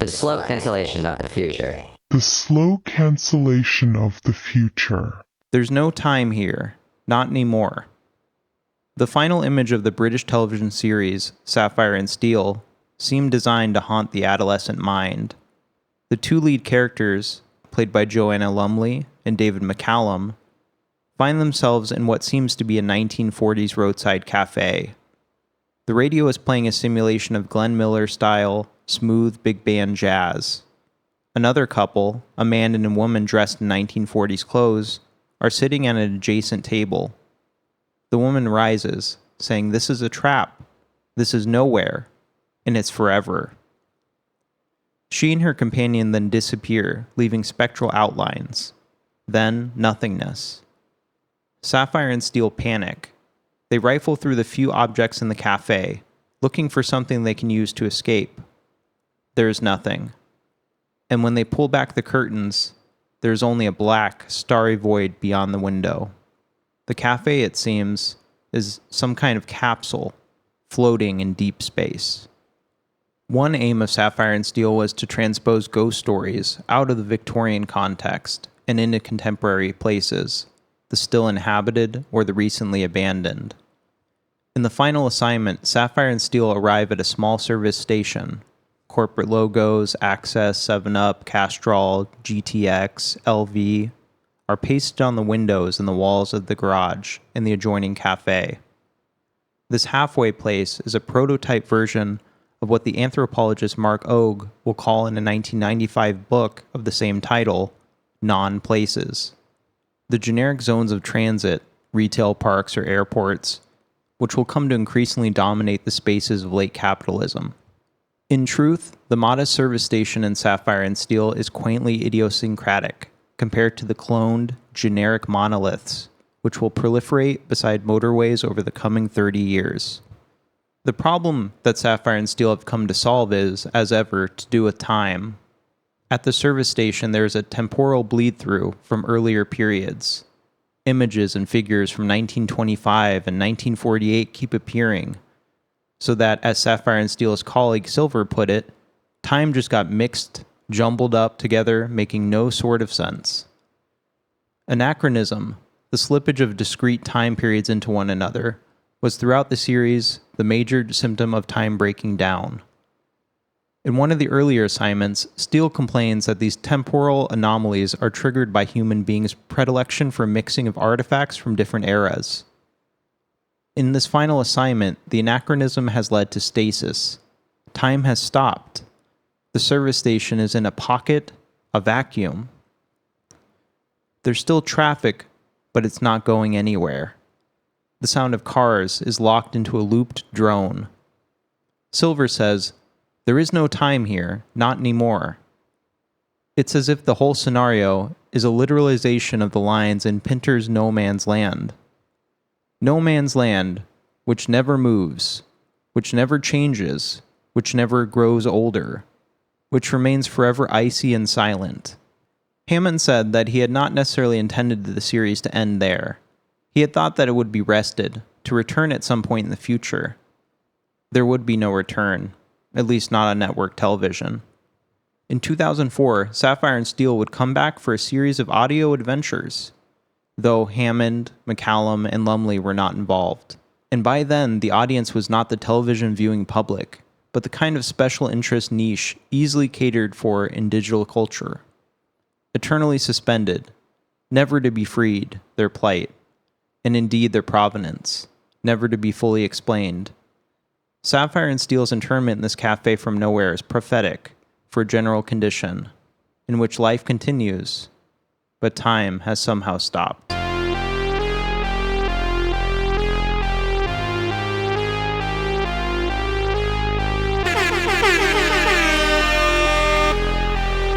The slow cancellation of the future. The slow cancellation of the future. There's no time here. Not anymore. The final image of the British television series, Sapphire and Steel, seemed designed to haunt the adolescent mind. The two lead characters, played by Joanna Lumley and David McCallum, find themselves in what seems to be a 1940s roadside cafe. The radio is playing a simulation of Glenn Miller-style, smooth big band jazz. Another couple, a man and a woman dressed in 1940s clothes, are sitting at an adjacent table. The woman rises, saying, "This is a trap. This is nowhere, and it's forever." She and her companion then disappear, leaving spectral outlines. Then, nothingness. Sapphire and Steel panic. They rifle through the few objects in the cafe, looking for something they can use to escape. There is nothing. And when they pull back the curtains, there is only a black, starry void beyond the window. The cafe, it seems, is some kind of capsule, floating in deep space. One aim of Sapphire and Steel was to transpose ghost stories out of the Victorian context and into contemporary places, the still inhabited or the recently abandoned. In the final assignment, Sapphire and Steel arrive at a small service station. Corporate logos, Access, 7-Up, Castrol, GTX, LV are pasted on the windows and the walls of the garage in the adjoining cafe. This halfway place is a prototype version of what the anthropologist Mark Ogue will call in a 1995 book of the same title, non-places. The generic zones of transit, retail parks or airports, which will come to increasingly dominate the spaces of late capitalism. In truth, the modest service station in Sapphire and Steel is quaintly idiosyncratic compared to the cloned, generic monoliths, which will proliferate beside motorways over the coming 30 years. The problem that Sapphire and Steel have come to solve is, as ever, to do with time. At the service station, there is a temporal bleed-through from earlier periods. Images and figures from 1925 and 1948 keep appearing, so that, as Sapphire and Steel's colleague Silver put it, time just got mixed, jumbled up together, making no sort of sense. Anachronism, the slippage of discrete time periods into one another, was throughout the series the major symptom of time breaking down. In one of the earlier assignments, Steele complains that these temporal anomalies are triggered by human beings' predilection for mixing of artifacts from different eras. In this final assignment, the anachronism has led to stasis. Time has stopped. The service station is in a pocket, a vacuum. There's still traffic, but it's not going anywhere. The sound of cars is locked into a looped drone. Silver says, "There is no time here, not anymore." It's as if the whole scenario is a literalization of the lines in Pinter's No Man's Land. No man's land, which never moves, which never changes, which never grows older, which remains forever icy and silent. Hammond said that he had not necessarily intended the series to end there. He had thought that it would be rested, to return at some point in the future. There would be no return, at least not on network television. In 2004, Sapphire and Steel would come back for a series of audio adventures, though Hammond, McCallum, and Lumley were not involved. And by then, the audience was not the television viewing public, but the kind of special interest niche easily catered for in digital culture. Eternally suspended, never to be freed, their plight, and indeed their provenance, never to be fully explained. Sapphire and Steel's internment in this cafe from nowhere is prophetic for a general condition, in which life continues, but time has somehow stopped.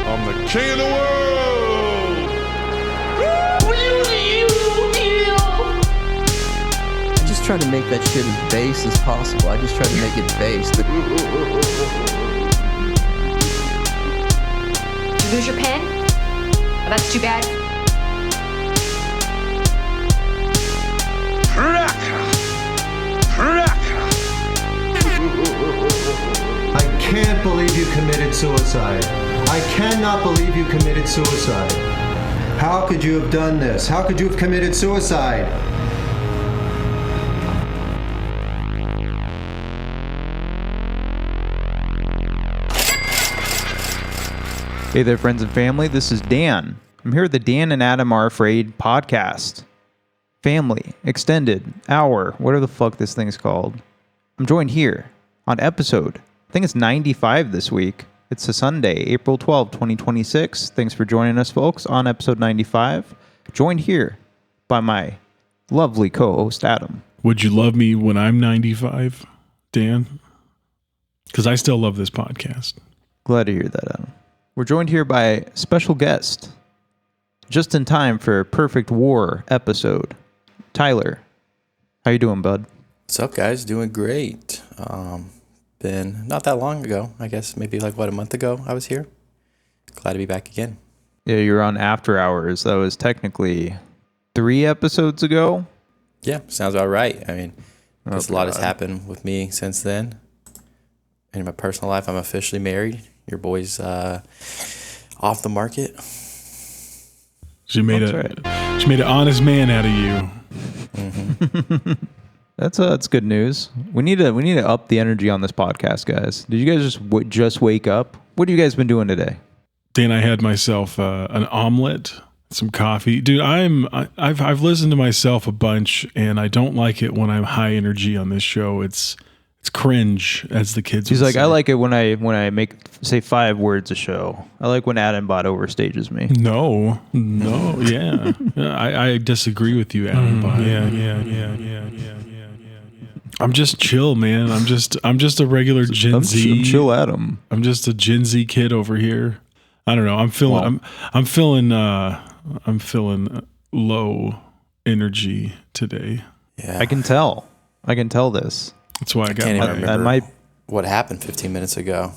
I'm the king of the world! I just try to make that shit as base as possible. I just try to make it base. Did you lose your pen? Oh, that's too bad. I can't believe you committed suicide. I cannot believe you committed suicide. How could you have done this? How could you have committed suicide? Hey there, friends and family. This is Dan. I'm here at the Dan and Adam Are Afraid podcast. Family, extended, hour, whatever the fuck this thing's called. I'm joined here on episode, I think it's 95 this week. It's a Sunday, April 12, 2026. Thanks for joining us, folks, on episode 95. Joined here by my lovely co-host, Adam. Would you love me when I'm 95, Dan? Because I still love this podcast. Glad to hear that, Adam. We're joined here by a special guest, just in time for a Perfect War episode. Tyler, how you doing, bud? What's up, guys? Doing great. Been not that long ago, I guess maybe like a month ago I was here. Glad to be back again. Yeah, you're on After Hours. That was technically 3 episodes ago. Yeah, sounds about right. I mean, a lot has happened with me since then. In my personal life, I'm officially married. Your boy's off the market. She made an honest man out of you. Mm-hmm. That's good news. We need to up the energy on this podcast, guys. Did you guys just wake up? What have you guys been doing today? Dan, I had myself an omelet, some coffee. Dude, I've listened to myself a bunch, and I don't like it when I'm high energy on this show. It's cringe, as the kids He's would like, say. I like it when I say 5 words a show. I like when Adam Bot overstages me. No, yeah. I disagree with you, Adam. Yeah. I'm just chill, man. I'm just a regular Gen Z. I'm chill Adam. I'm just a Gen Z kid over here. I don't know. I'm feeling low energy today. Yeah, I can tell this. That's why I got can't my. even remember what happened 15 minutes ago.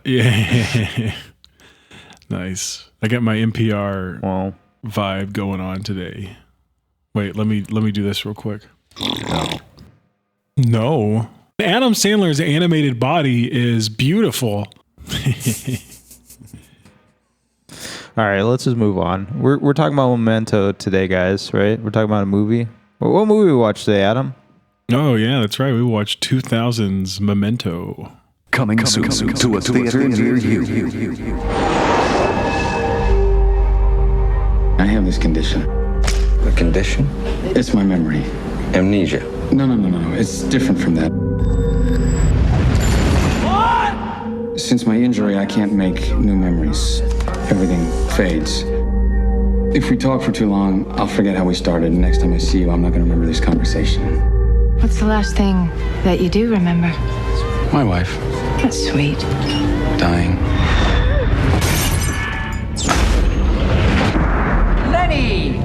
Yeah. Nice. I got my NPR vibe going on today. Wait, let me do this real quick. No. Adam Sandler's animated body is beautiful. All right, let's just move on. We're talking about Memento today, guys, right? We're talking about a movie. What movie we watched today, Adam? Oh, yeah, that's right. We watched 2000's Memento. Coming soon to a theater near you. I have this condition. The condition? It's my memory. Amnesia. No. It's different from that. What? Since my injury, I can't make new memories. Everything fades. If we talk for too long, I'll forget how we started. And next time I see you, I'm not going to remember this conversation. What's the last thing that you do remember? My wife. That's sweet. Dying. Lenny!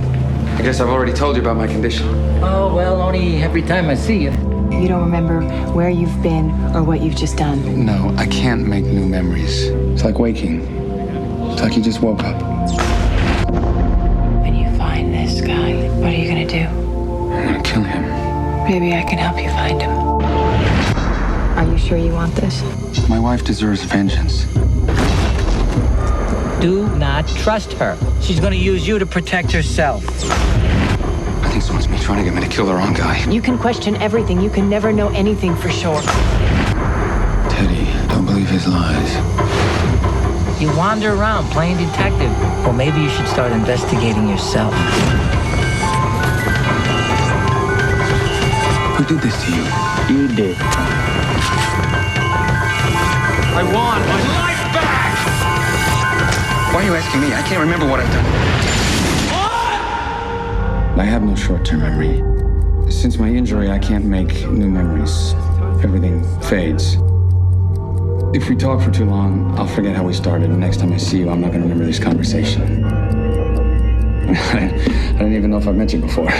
I guess I've already told you about my condition. Oh, well, only every time I see you. You don't remember where you've been or what you've just done? No, I can't make new memories. It's like waking. It's like you just woke up. When you find this guy, what are you gonna do? I'm gonna kill him. Maybe I can help you find him. Are you sure you want this? My wife deserves vengeance. Do not trust her. She's gonna use you to protect herself. I think someone's been trying to get me to kill the wrong guy. You can question everything. You can never know anything for sure. Teddy, don't believe his lies. You wander around playing detective. Well, maybe you should start investigating yourself. Who did this to you? You did. I want my life back! Why are you asking me? I can't remember what I've done. I have no short-term memory. Since my injury, I can't make new memories. Everything fades. If we talk for too long, I'll forget how we started. And next time I see you, I'm not going to remember this conversation. I don't even know if I've met you before.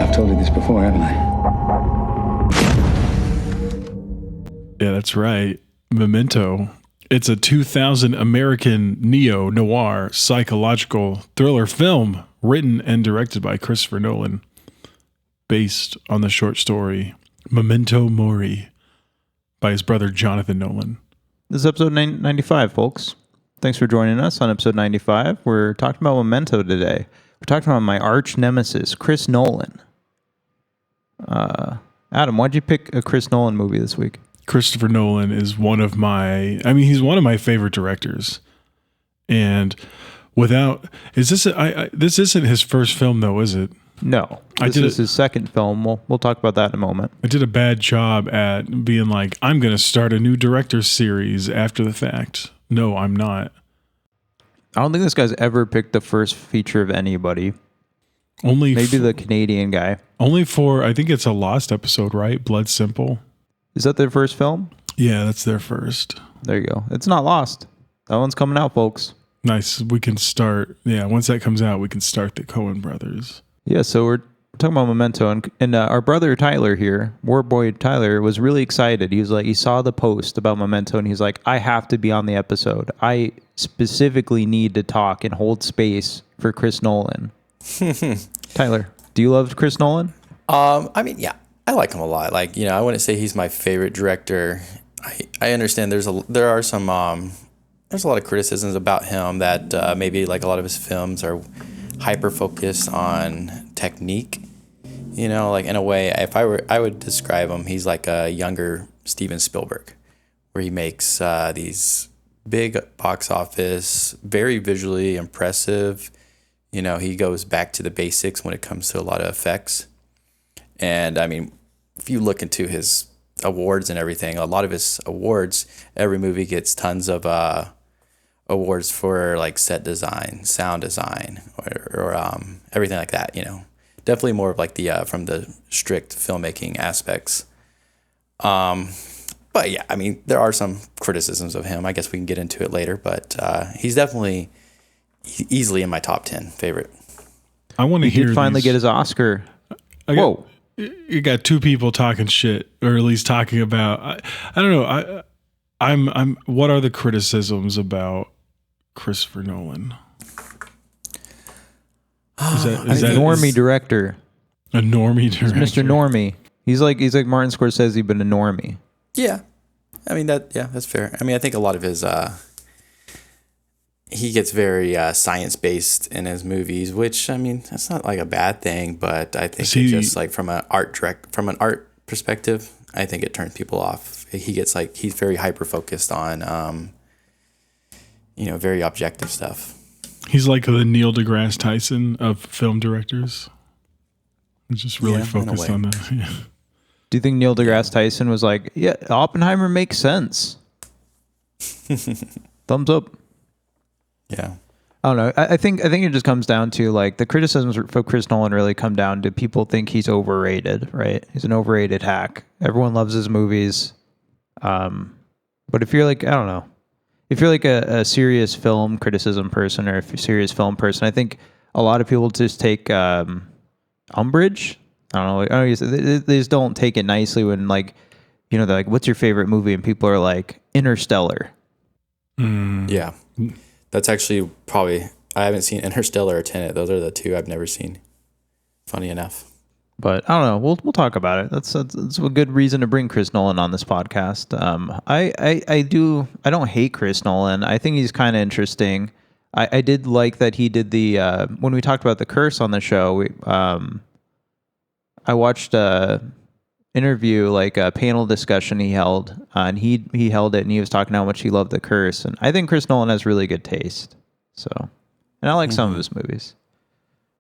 I've told you this before, haven't I? Yeah, that's right. Memento. It's a 2000 American neo-noir psychological thriller film written and directed by Christopher Nolan, based on the short story Memento Mori by his brother Jonathan Nolan. This is episode 95, folks. Thanks for joining us on episode 95. We're talking about Memento today. We're talking about my arch nemesis, Chris Nolan. Adam, why'd you pick a Chris Nolan movie this week? Christopher Nolan is he's one of my favorite directors. And this isn't his first film though, is it? No, this is his second film. We'll talk about that in a moment. I did a bad job at being like, I'm going to start a new director series after the fact. No, I'm not. I don't think this guy's ever picked the first feature of anybody. Maybe the Canadian guy. Only for, I think it's a Lost episode, right? Blood Simple. Is that their first film? Yeah, that's their first. There you go. It's not Lost. That one's coming out, folks. Nice. We can start. Yeah, once that comes out, we can start the Coen brothers. Yeah, so we're talking about Memento, and our brother Tyler here, War Boy Tyler, was really excited. He was like, he saw the post about Memento, and he's like, I have to be on the episode. I specifically need to talk and hold space for Chris Nolan. Tyler, do you love Chris Nolan? I mean, yeah, I like him a lot. Like, I wouldn't say he's my favorite director. I understand there's a lot of criticisms about him that maybe like a lot of his films are hyper focused on technique. Like in a way, I would describe him, he's like a younger Steven Spielberg, where he makes these big box office, very visually impressive. He goes back to the basics when it comes to a lot of effects. And I mean, if you look into his awards and everything, a lot of his awards, every movie gets tons of awards for like set design, sound design, or everything like that. Definitely more of like the from the strict filmmaking aspects. But yeah, I mean, there are some criticisms of him. I guess we can get into it later, but he's definitely easily in my top 10 favorite. I want to hear. He did finally get his Oscar. Whoa. You got two people talking shit, or at least talking about. I don't know. I'm. What are the criticisms about Christopher Nolan? Is that a normie director? A normie director. He's Mr. Normie. He's like Martin Scorsese, but a normie. Yeah, I mean that's fair. I mean, I think a lot of his he gets very science based in his movies, which I mean that's not like a bad thing, but I think it just like from an art perspective, I think it turns people off. He's very hyper focused on very objective stuff. He's like the Neil deGrasse Tyson of film directors. He's just really focused on that. Yeah. Do you think Neil deGrasse Tyson was like, yeah, Oppenheimer makes sense? Thumbs up. Yeah. I don't know. I think it just comes down to like the criticisms for Chris Nolan really come down to people think he's overrated, right? He's an overrated hack. Everyone loves his movies. But if you're like, I don't know, if you're like a serious film criticism person or if you're a serious film person, I think a lot of people just take umbrage. I don't know. They just don't take it nicely when like, they're like, what's your favorite movie? And people are like, Interstellar. Yeah. That's actually probably, I haven't seen Interstellar or Tenet. Those are the two I've never seen. Funny enough. But I don't know. We'll talk about it. That's a good reason to bring Chris Nolan on this podcast. I don't hate Chris Nolan. I think he's kind of interesting. I did like that he did the when we talked about The Curse on the show. I watched a interview, like a panel discussion he held, and he held it, and he was talking how much he loved The Curse. And I think Chris Nolan has really good taste. So, and I like some of his movies.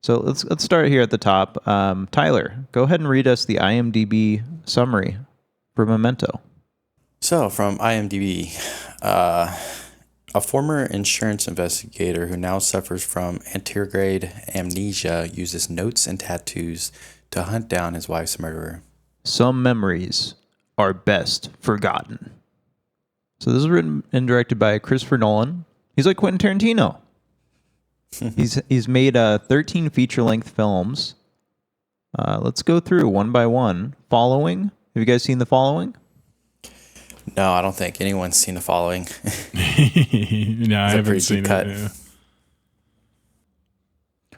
So let's start here at the top. Tyler, go ahead and read us the IMDB summary for Memento. So from IMDB, a former insurance investigator who now suffers from anterograde amnesia uses notes and tattoos to hunt down his wife's murderer. Some memories are best forgotten. So this is written and directed by Christopher Nolan. He's like Quentin Tarantino. He's made 13 feature-length films. Let's go through one by one. Following. Have you guys seen The Following? No, I don't think anyone's seen The Following. No, I haven't seen it. Yeah.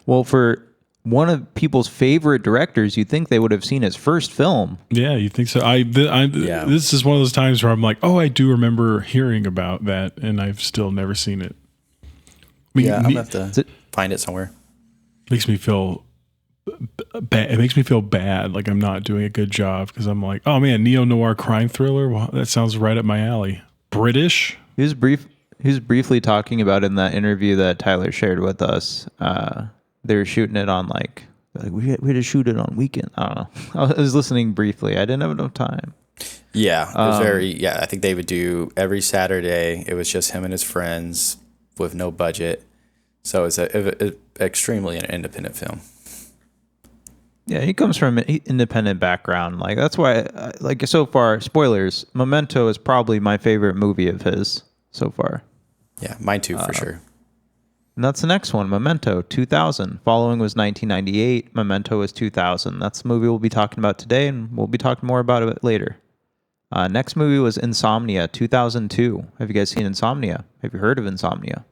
Well, for one of people's favorite directors. You'd think they would have seen his first film. Yeah, you think so? This is one of those times where I'm like, oh, I do remember hearing about that, and I've still never seen it. I'm gonna have to find it somewhere. Makes me feel bad. It makes me feel bad, like I'm not doing a good job, because I'm like, oh man, neo-noir crime thriller. Well, that sounds right up my alley. British. He was briefly talking about in that interview that Tyler shared with us. They were shooting it on like we had to shoot it on weekend. I don't know. I was listening briefly. I didn't have enough time. Yeah, it was I think they would do every Saturday. It was just him and his friends with no budget. So it's a extremely an independent film. Yeah, he comes from an independent background. Like that's why, like so far, spoilers. Memento is probably my favorite movie of his so far. Yeah, mine too for sure. And that's the next one, Memento, 2000. Following was 1998. Memento was 2000. That's the movie we'll be talking about today, and we'll be talking more about it later. Next movie was Insomnia, 2002. Have you guys seen Insomnia? Have you heard of Insomnia?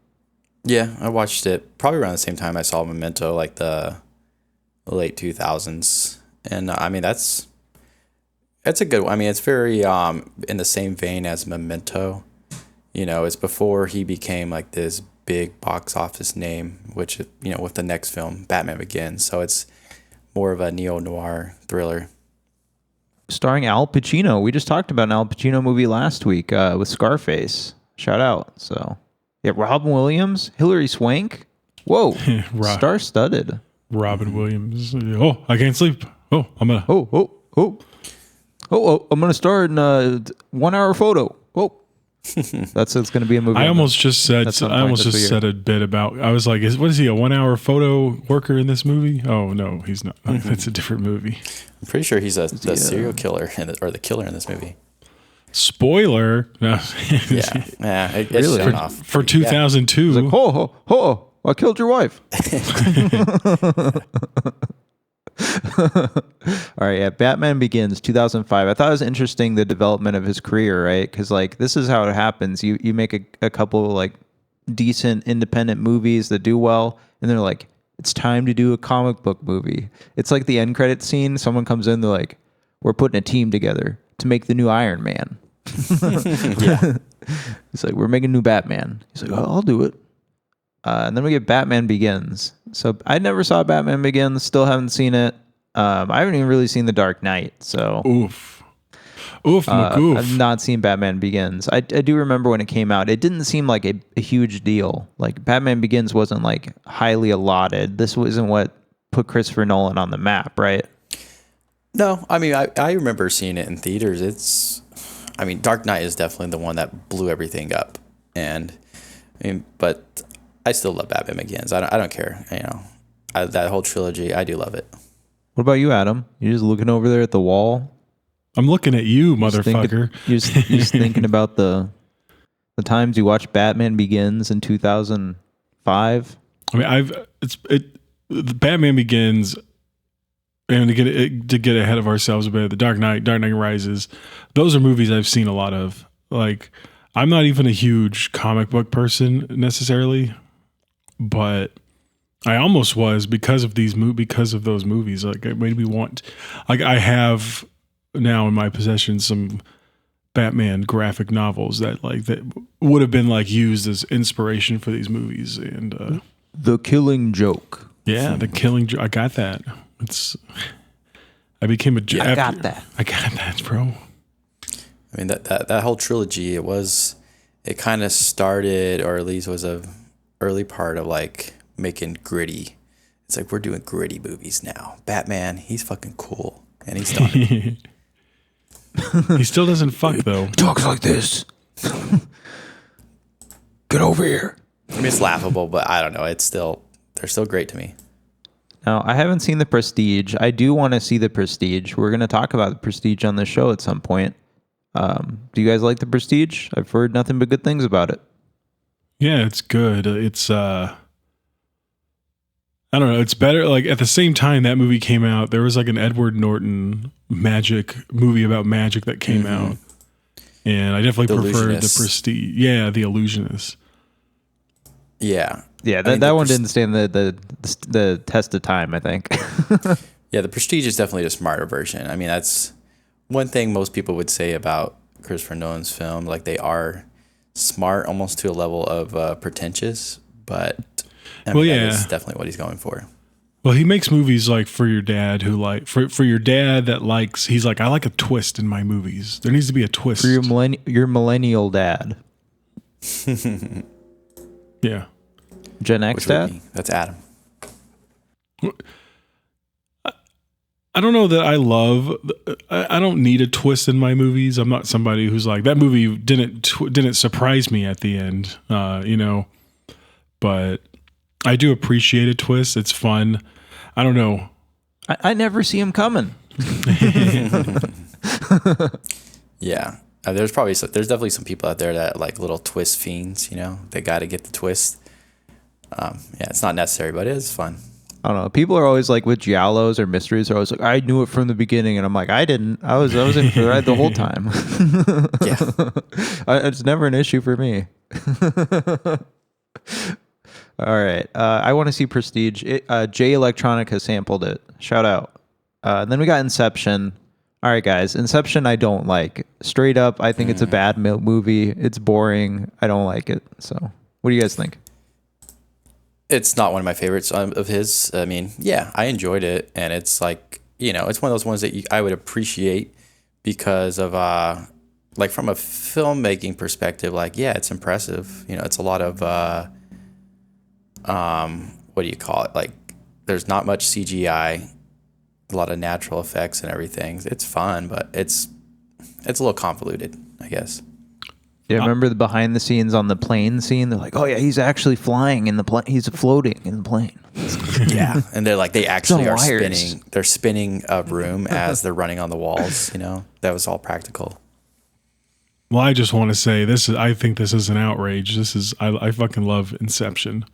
Yeah, I watched it probably around the same time I saw Memento, like the late 2000s. And I mean, that's a good one. I mean, it's very in the same vein as Memento. You know, it's before he became like this big box office name, which, you know, with the next film, Batman Begins. So it's more of a neo-noir thriller. Starring Al Pacino. We just talked about an Al Pacino movie last week with Scarface. Shout out. So, yeah, Robin Williams, Hilary Swank. Whoa, star-studded. Robin Williams. Oh, I can't sleep. Oh, I'm gonna. I'm gonna star in a 1 hour photo. Whoa. It's going to be a movie. I almost just said a bit about. I was like, what is he, a 1 hour photo worker in this movie? Oh no, he's not. That's a different movie. I'm pretty sure he's the serial killer or the killer in this movie. Spoiler. No. It's really for 2002. He's like, I killed your wife. All right, yeah. Batman Begins, 2005. I thought it was interesting, the development of his career, right? Because like this is how it happens. You make a couple like decent independent movies that do well, and they're like, it's time to do a comic book movie. It's like the end credit scene. Someone comes in, they're like, we're putting a team together to make the new Iron Man. Yeah. He's like, we're making a new Batman. He's like, I'll do it. And then we get Batman Begins. So I never saw Batman Begins. Still haven't seen it. I haven't even really seen The Dark Knight. So oof, I've not seen Batman Begins. I do remember when it came out. It didn't seem like a huge deal. Like Batman Begins wasn't like highly allotted. This wasn't what put Christopher Nolan on the map, right? No, I mean I remember seeing it in theaters. Dark Knight is definitely the one that blew everything up, but I still love Batman Begins. I don't care. You know, that whole trilogy, I do love it. What about you, Adam? You just looking over there at the wall? I'm looking at you, motherfucker. You're just thinking about the times you watched Batman Begins in 2005. I mean, Batman Begins, and to get ahead of ourselves a bit, The Dark Knight Rises. Those are movies I've seen a lot of. Like, I'm not even a huge comic book person necessarily, but I almost was because of those movies. Like, it made me want. Like, I have now in my possession some Batman graphic novels that would have been like used as inspiration for these movies. And The Killing Joke. Yeah, The Killing Joke. I got that. I became a. I got that. I got that, bro. I mean that whole trilogy. It kind of started, or at least was a early part of like making gritty. It's like, we're doing gritty movies now. Batman, he's fucking cool, and he's done it. He still doesn't fuck though. Talks like this. Get over here. I mean, it's laughable, but I don't know. They're still great to me. Now, I haven't seen The Prestige. I do want to see The Prestige. We're going to talk about The Prestige on the show at some point. Do you guys like The Prestige? I've heard nothing but good things about it. Yeah, it's good. It's I don't know. It's better. Like, at the same time that movie came out, there was like an Edward Norton movie about magic that came out, and I definitely preferred The Prestige. Yeah, The Illusionist. Yeah. Yeah, that one didn't stand the test of time, I think. Yeah, the Prestige is definitely a smarter version. I mean, that's one thing most people would say about Christopher Nolan's film. Like, they are smart almost to a level of pretentious, but that is definitely what he's going for. Well, he makes movies like for your dad who like for your dad that likes. He's like, I like a twist in my movies. There needs to be a twist for your millennial dad. Yeah, Gen X dad. That's Adam. I don't know that I love. I don't need a twist in my movies. I'm not somebody who's like that movie didn't surprise me at the end. But I do appreciate a twist. It's fun. I don't know. I never see him coming. Yeah, there's definitely some people out there that like little twist fiends. They got to get the twist. Yeah, it's not necessary, but it is fun. I don't know. People are always like with giallos or mysteries. Are always like, I knew it from the beginning, and I'm like, I didn't. I was in for the ride the whole time. Yeah, it's never an issue for me. All right, I want to see Prestige. J Electronic has sampled it. Shout out. Then we got Inception. All right, guys. Inception, I don't like. Straight up, I think it's a bad movie. It's boring. I don't like it. So, what do you guys think? It's not one of my favorites of his. I mean, yeah, I enjoyed it, and it's like, it's one of those ones that I would appreciate because of like from a filmmaking perspective. Like, yeah, it's impressive. It's a lot of what do you call it? Like, there's not much CGI, a lot of natural effects and everything. It's fun, but it's a little convoluted, I guess. Yeah, remember the behind the scenes on the plane scene? They're like, oh yeah, he's actually flying in the plane. He's floating in the plane. Yeah, and they're like, they actually are spinning. They're spinning a room as they're running on the walls. That was all practical. Well, I just want to say I think this is an outrage. I fucking love Inception.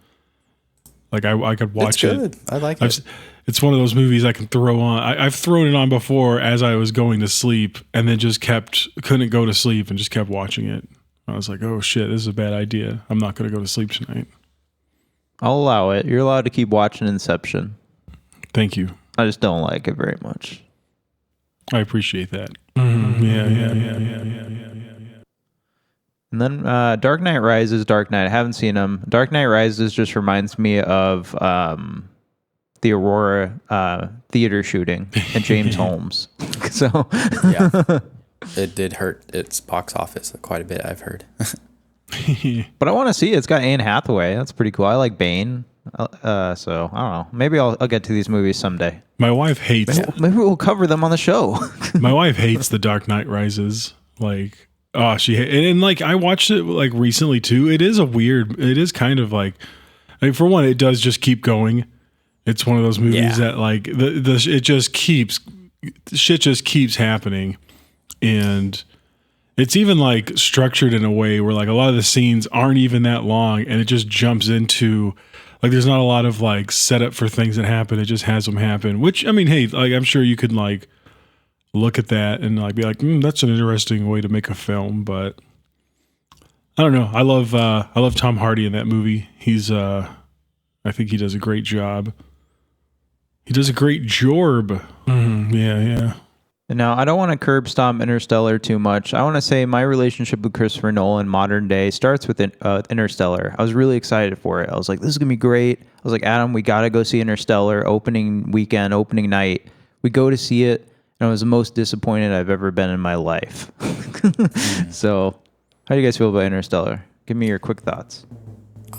Like I could watch it. It's good. I like it. It's one of those movies I can throw on. I've thrown it on before as I was going to sleep, and then just couldn't go to sleep and just kept watching it. I was like, oh shit, this is a bad idea. I'm not going to go to sleep tonight. I'll allow it. You're allowed to keep watching Inception. Thank you. I just don't like it very much. I appreciate that. Mm-hmm. Yeah. And then Dark Knight Rises, Dark Knight. I haven't seen them. Dark Knight Rises just reminds me of the Aurora theater shooting and James Holmes. So yeah. It did hurt its box office quite a bit, I've heard. But I want to see it. It's got Anne Hathaway. That's pretty cool. I like Bane. So I don't know. Maybe I'll get to these movies someday. My wife hates. Maybe we'll cover them on the show. My wife hates The Dark Knight Rises. Like, oh, and like I watched it like recently too. It is kind of like, I mean, for one, it does just keep going. It's one of those movies that like shit just keeps happening. And it's even like structured in a way where like a lot of the scenes aren't even that long, and it just jumps into like there's not a lot of like setup for things that happen. It just has them happen. Which I mean, hey, like I'm sure you could like look at that and like be like, that's an interesting way to make a film. But I don't know. I love Tom Hardy in that movie. I think he does a great job. He does a great job. Yeah. Now, I don't want to curb stomp Interstellar too much. I want to say my relationship with Christopher Nolan modern day starts with Interstellar. I was really excited for it. I was like, this is going to be great. I was like, Adam, we got to go see Interstellar opening night. We go to see it, and I was the most disappointed I've ever been in my life. So, how do you guys feel about Interstellar? Give me your quick thoughts.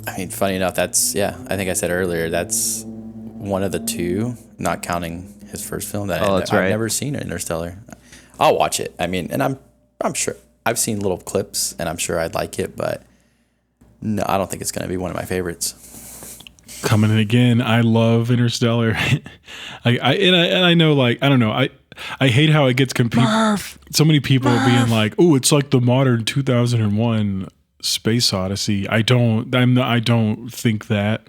I mean, funny enough, I think I said earlier, that's one of the two, not counting his first film I've never seen Interstellar. I'll watch it. I mean, and I'm sure I've seen little clips, and I'm sure I'd like it, but no, I don't think it's going to be one of my favorites. Coming in again, I love Interstellar. I know, like, I don't know, I hate how it gets compared. So many people are being like, "Oh, it's like the modern 2001 Space Odyssey." I don't think that.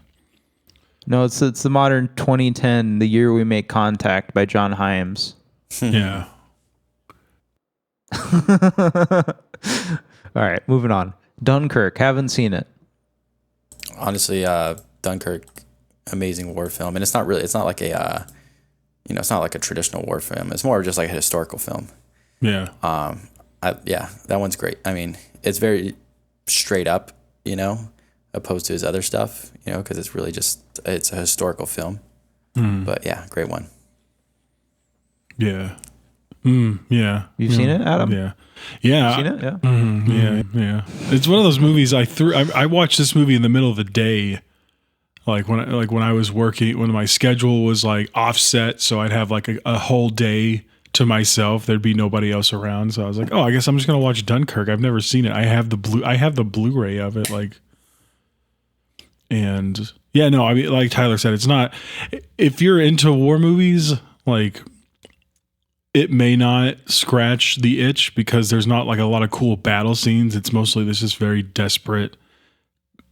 No, it's the modern 2010, The Year We Make Contact by John Hyams. Yeah. All right, moving on. Dunkirk, haven't seen it. honestly, Dunkirk, amazing war film, and it's not like a, it's not like a traditional war film. It's more just like a historical film. Yeah. That one's great. I mean, it's very straight up, opposed to his other stuff, because it's really it's a historical film. But yeah, great one. Yeah. Yeah. You've seen it, Adam? Yeah. Yeah. You've seen it? Yeah. Yeah. It's one of those movies I watched this movie in the middle of the day. Like when I was working, when my schedule was like offset, so I'd have like a whole day to myself. There'd be nobody else around, so I was like, "Oh, I guess I'm just gonna watch Dunkirk." I've never seen it. I have the Blu-ray of it. And yeah, no, I mean, like Tyler said, it's not. If you're into war movies, like, it may not scratch the itch because there's not like a lot of cool battle scenes. It's mostly this just very desperate,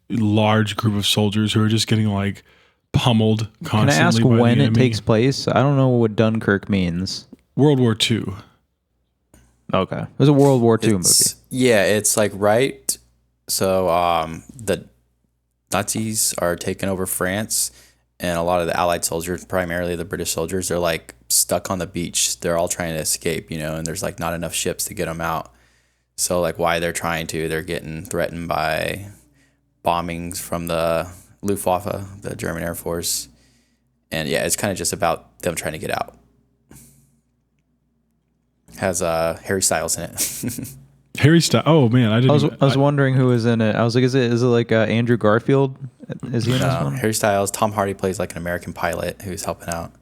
large group of soldiers who are just getting like pummeled constantly. Can I ask by the when it enemy. takes place? I don't know what Dunkirk means. World War II. Okay, it was a World War II movie. Yeah, it's like right. So the Nazis are taking over France, and a lot of the Allied soldiers, primarily the British soldiers, they're like stuck on the beach. They're all trying to escape, and there's like not enough ships to get them out. So like why they're getting threatened by bombings from the Luftwaffe, the German Air Force. And yeah, it's kind of just about them trying to get out. Has Harry Styles in it. Harry Styles. Oh man, I was wondering who was in it. I was like, is it like Andrew Garfield? Is he in this one? Harry Styles. Tom Hardy plays like an American pilot who's helping out.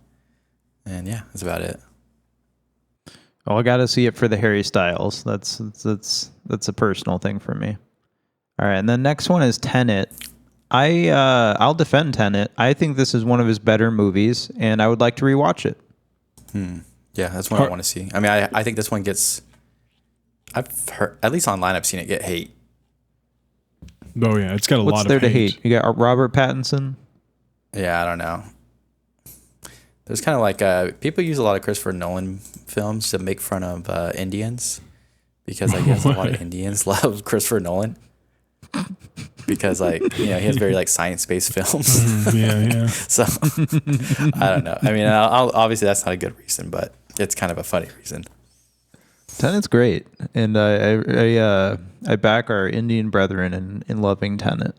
And yeah, that's about it. Well, I got to see it for the Harry Styles. That's a personal thing for me. All right, and the next one is Tenet. I'll defend Tenet. I think this is one of his better movies, and I would like to rewatch it. Yeah, that's one I want to see. I mean, I think this one gets. I've heard, at least online, I've seen it get hate. Oh yeah, it's got a lot of hate. What's there to hate? You got Robert Pattinson. Yeah, I don't know. There's kind of like people use a lot of Christopher Nolan films to make fun of Indians, because I guess a lot of Indians love Christopher Nolan. Because he has very like science-based films. Yeah. So I don't know. I mean, obviously that's not a good reason, but it's kind of a funny reason. Tenet's great, and I back our Indian brethren in loving Tenet.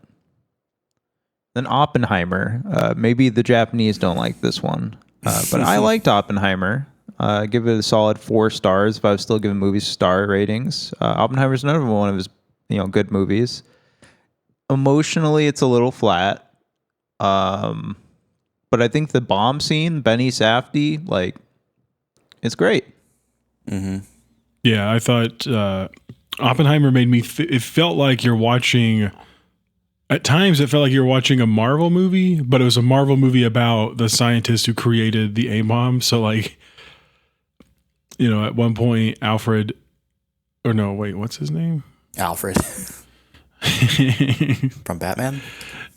Then Oppenheimer. Maybe the Japanese don't like this one, but I liked Oppenheimer. Give it a solid 4 stars if I was still giving movies star ratings. Oppenheimer's another one of his good movies. Emotionally, it's a little flat, but I think the bomb scene, Benny Safdie, it's great. Mm-hmm. Yeah, I thought Oppenheimer made me. It felt like you're watching. At times, it felt like you were watching a Marvel movie, but it was a Marvel movie about the scientist who created the A-bomb. So, at one point, Alfred, or no, wait, what's his name? Alfred. From Batman?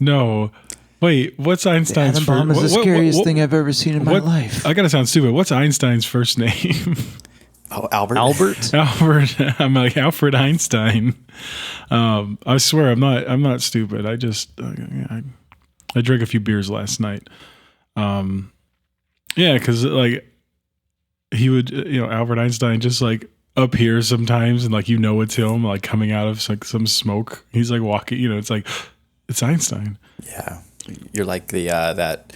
No. Wait, what's Einstein's first name? The scariest thing I've ever seen in my life. I gotta sound stupid. What's Einstein's first name? Oh, Albert. Albert. I'm like Alfred Einstein. I swear I'm not stupid. I just I drank a few beers last night. Yeah, because he would Albert Einstein just appears sometimes and it's him coming out of some smoke. He's walking. It's Einstein. Yeah, you're like the that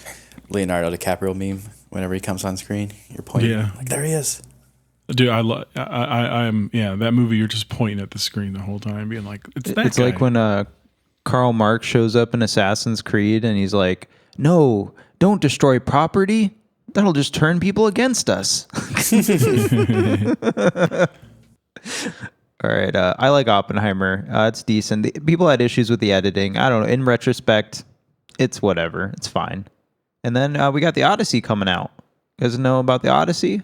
Leonardo DiCaprio meme. Whenever he comes on screen, you're pointing. Yeah, there he is. Dude, I'm that movie. You're just pointing at the screen the whole time, being like, "It's that." It's guy. like when Karl Marx shows up in Assassin's Creed, and he's like, "No, don't destroy property. That'll just turn people against us." All right, I like Oppenheimer. It's decent. People had issues with the editing. I don't know. In retrospect, it's whatever. It's fine. And then we got the Odyssey coming out. You guys know about the Odyssey?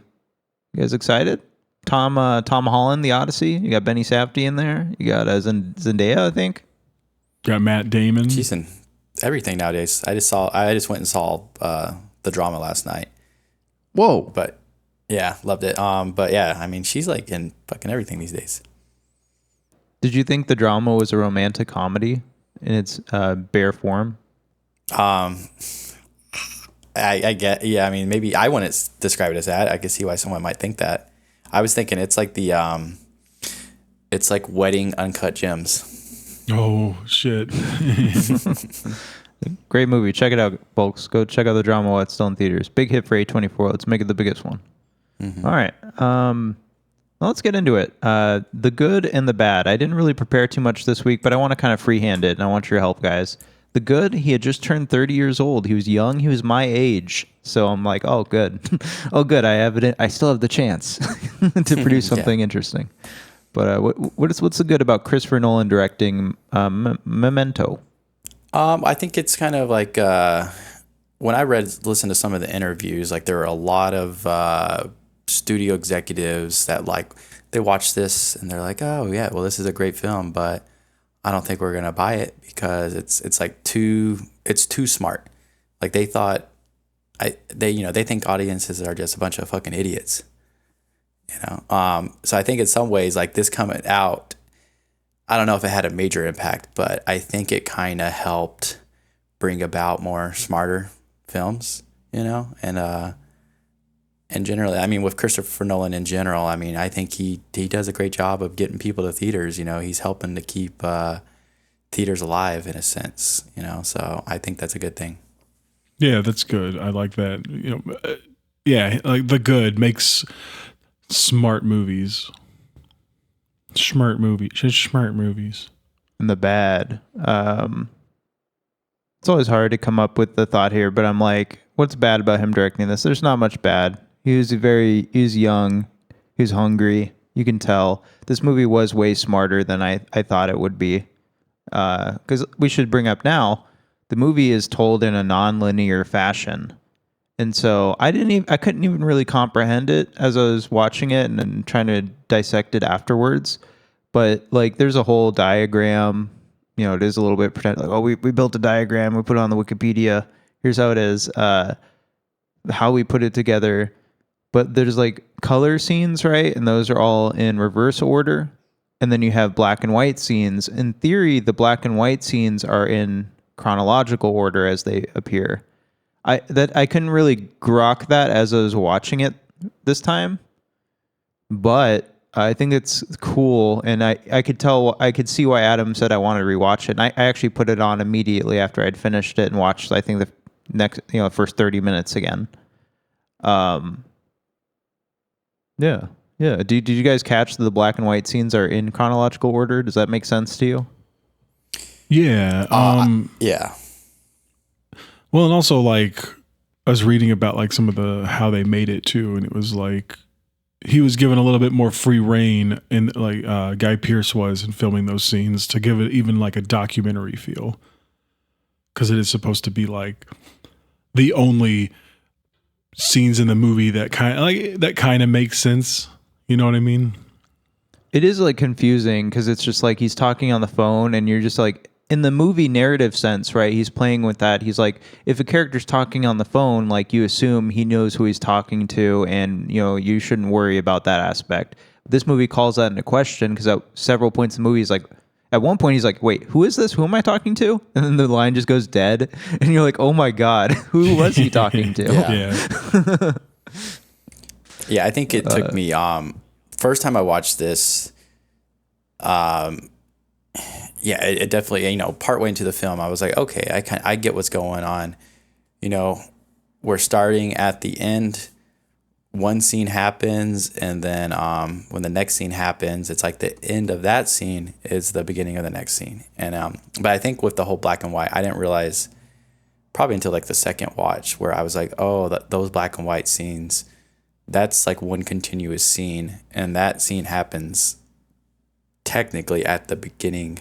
You guys excited? Tom Holland, the Odyssey. You got Benny Safdie in there. You got Zendaya, I think. Got Matt Damon. She's in everything nowadays. I just went and saw the drama last night. Whoa! But yeah, loved it. But yeah, I mean, she's in fucking everything these days. Did you think the drama was a romantic comedy? in its bare form? I get, yeah. I mean, maybe I wouldn't describe it as that. I can see why someone might think that. I was thinking it's like it's like wedding uncut gems. Oh shit! Great movie. Check it out, folks. Go check out the drama while it's still in theaters. Big hit for A24. Let's make it the biggest one. Mm-hmm. All right. Let's get into it. The good and the bad. I didn't really prepare too much this week, but I want to kind of freehand it, and I want your help, guys. The good, he had just turned 30 years old. He was young. He was my age. So I'm like, oh, good. Oh, good. I still have the chance to produce something interesting. But what's the good about Christopher Nolan directing Memento? I think it's kind of like when I listened to some of the interviews, like there were a lot of studio executives that like they watch this and they're like, oh yeah, well this is a great film, but I don't think we're gonna buy it because it's like too smart. Like they thought they think audiences are just a bunch of fucking idiots. So I think in some ways like this coming out, I don't know if it had a major impact, but I think it kind of helped bring about more smarter films, and generally, I mean, with Christopher Nolan in general, I mean, I think he does a great job of getting people to theaters. He's helping to keep theaters alive in a sense. So I think that's a good thing. Yeah, that's good. I like that. Yeah, like the good makes smart movies. Smart movies. And the bad. It's always hard to come up with the thought here, but I'm like, what's bad about him directing this? There's not much bad. He was young. He was hungry. You can tell. This movie was way smarter than I thought it would be. Because we should bring up now, the movie is told in a non-linear fashion. And so I couldn't even really comprehend it as I was watching it and trying to dissect it afterwards. But like, there's a whole diagram. It is a little bit pretend. Like, oh, we built a diagram. We put it on the Wikipedia. Here's how it is. How we put it together. But there's like color scenes, right? And those are all in reverse order. And then you have black and white scenes. In theory, the black and white scenes are in chronological order as they appear. I couldn't really grok that as I was watching it this time, but I think it's cool, and I could see why Adam said I wanted to rewatch it. And I actually put it on immediately after I'd finished it and watched, I think, the next first 30 minutes again. Yeah. Did you guys catch that the black and white scenes are in chronological order? Does that make sense to you? Yeah. Yeah. Well, and also like I was reading about like some of how they made it too, and it was like he was given a little bit more free reign, and like Guy Pearce was in filming those scenes to give it even like a documentary feel, because it is supposed to be like the only scenes in the movie that kind of makes sense. You know what I mean? It is like confusing because it's just like he's talking on the phone, and you're just like, in the movie narrative sense, right? He's playing with that. He's like, if a character's talking on the phone, like you assume he knows who he's talking to, and you shouldn't worry about that aspect. This movie calls that into question because at several points in the movie, he's like, at one point he's like, wait, who is this? Who am I talking to? And then the line just goes dead, and you're like, oh my god, who was he talking to? Yeah. Yeah, I think it took me first time I watched this, yeah, it definitely, partway into the film, I was like, okay, I get what's going on. We're starting at the end. One scene happens, and then when the next scene happens, it's like the end of that scene is the beginning of the next scene. And but I think with the whole black and white, I didn't realize probably until like the second watch where I was like, oh, those black and white scenes, that's like one continuous scene, and that scene happens technically at the beginning.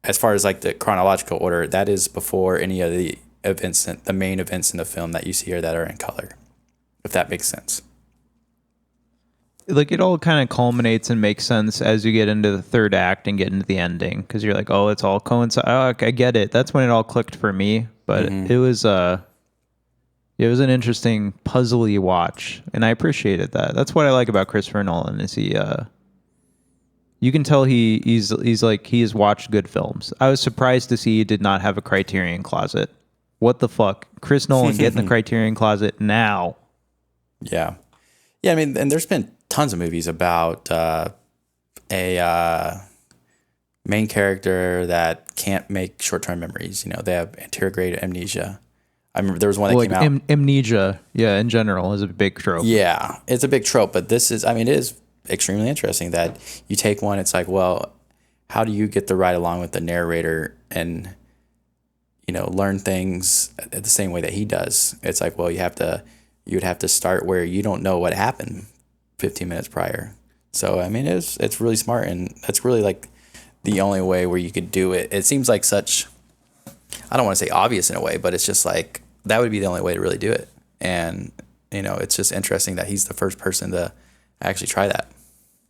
As far as like the chronological order, that is before any of the events, the main events in the film that you see here that are in color, if that makes sense. Like it all kind of culminates and makes sense as you get into the third act and get into the ending, because you're like, oh, it's all coincide. Oh, I get it. That's when it all clicked for me. But it was an interesting puzzly watch, and I appreciated that. That's what I like about Christopher Nolan is You can tell he's like he has watched good films. I was surprised to see he did not have a Criterion closet. What the fuck? Chris Nolan, get in the Criterion closet now. Yeah. Yeah, I mean, and there's been tons of movies about a main character that can't make short-term memories. You know, they have anterograde amnesia. I remember there was one that came out. Amnesia, yeah, in general, is a big trope. Yeah, it's a big trope, but this is, I mean, it is extremely interesting that you take one, it's like, well, how do you get to ride along with the narrator and, you know, learn things the same way that he does? It's like, well, you would have to start where you don't know what happened 15 minutes prior. So, I mean, it's really smart, and that's really like the only way where you could do it. It seems like such, I don't want to say obvious in a way, but it's just like, that would be the only way to really do it. And, you know, it's just interesting that he's the first person to actually try that.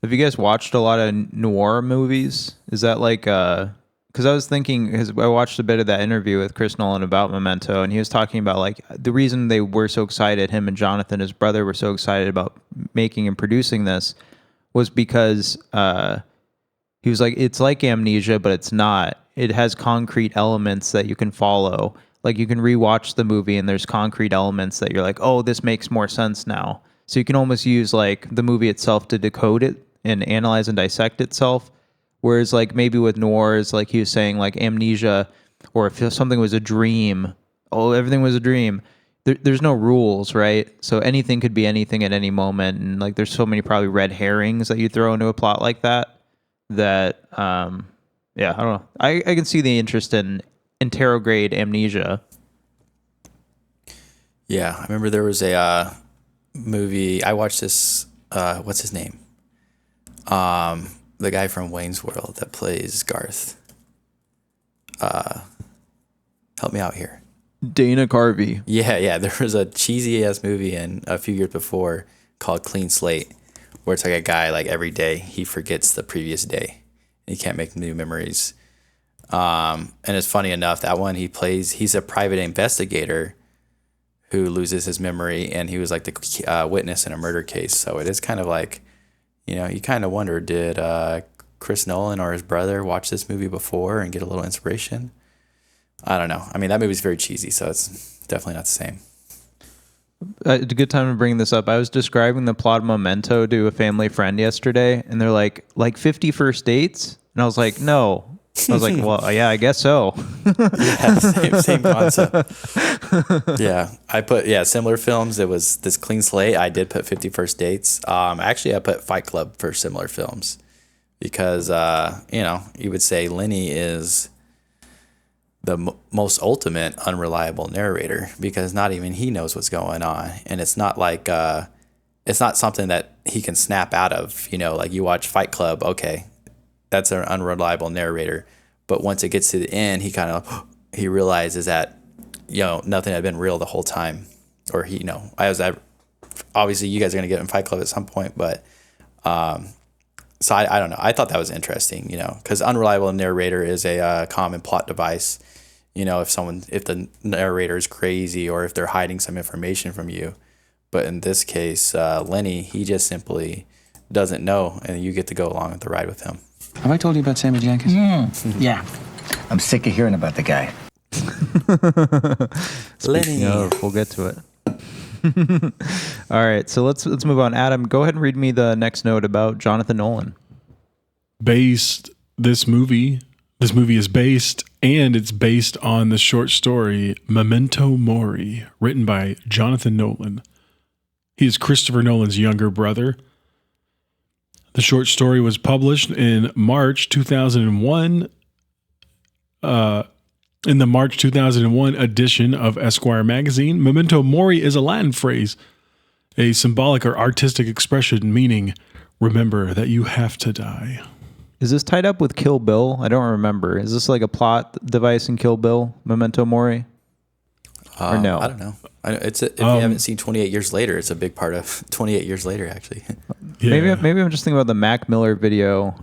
Have you guys watched a lot of noir movies? Is that like, because I was thinking, I watched a bit of that interview with Chris Nolan about Memento, and he was talking about like the reason they were so excited, him and Jonathan, his brother, were so excited about making and producing this was because he was like, it's like amnesia, but it's not. It has concrete elements that you can follow. Like you can rewatch the movie and there's concrete elements that you're like, oh, this makes more sense now. So you can almost use like the movie itself to decode it and analyze and dissect itself. Whereas like maybe with noirs, like he was saying, like amnesia, or if something was a dream, oh, everything was a dream. There's no rules, right? So anything could be anything at any moment. And like there's so many probably red herrings that you throw into a plot like that, yeah, I don't know. I can see the interest in anterograde amnesia. Yeah, I remember there was a movie. I watched this. What's his name? The guy from Wayne's World that plays Garth. Help me out here. Dana Carvey. Yeah. There was a cheesy ass movie in a few years before called Clean Slate, where it's like a guy like every day he forgets the previous day. He can't make new memories. And it's funny enough, that one he's a private investigator who loses his memory, and he was like the witness in a murder case. So it is kind of like, you know, you kind of wonder, did Chris Nolan or his brother watch this movie before and get a little inspiration? I don't know. I mean, that movie's very cheesy, so it's definitely not the same. It's a good time to bring this up. I was describing the plot of Memento to a family friend yesterday, and they're like 50 first dates? And I was like, no. I was like, well, yeah, I guess so. Yeah, same concept. Yeah, I put similar films. It was this Clean Slate. I did put 50 First Dates. Actually, I put Fight Club for similar films because you know, you would say Lenny is the most ultimate unreliable narrator because not even he knows what's going on, and it's not like it's not something that he can snap out of. You know, like you watch Fight Club, okay, that's an unreliable narrator, but once it gets to the end, he realizes that, you know, nothing had been real the whole time, or he, you know, obviously you guys are gonna get in Fight Club at some point, but so I don't know. I thought that was interesting, you know, because unreliable narrator is a common plot device. You know, if the narrator is crazy or if they're hiding some information from you. But in this case, Lenny, he just simply doesn't know, and you get to go along with the ride with him. Have I told you about Sammy Jankis? Yeah. I'm sick of hearing about the guy. Lenny. We'll get to it. All right, so let's move on. Adam, go ahead and read me the next note about Jonathan Nolan. This movie is based on the short story Memento Mori, written by Jonathan Nolan. He is Christopher Nolan's younger brother. The short story was published in March 2001. In the March 2001 edition of Esquire magazine. Memento Mori is a Latin phrase, a symbolic or artistic expression meaning, remember that you have to die. Is this tied up with Kill Bill? I don't remember. Is this like a plot device in Kill Bill, Memento Mori? Or no? I don't know. If you haven't seen 28 Years Later, it's a big part of 28 Years Later, actually. Yeah. Maybe I'm just thinking about the Mac Miller video,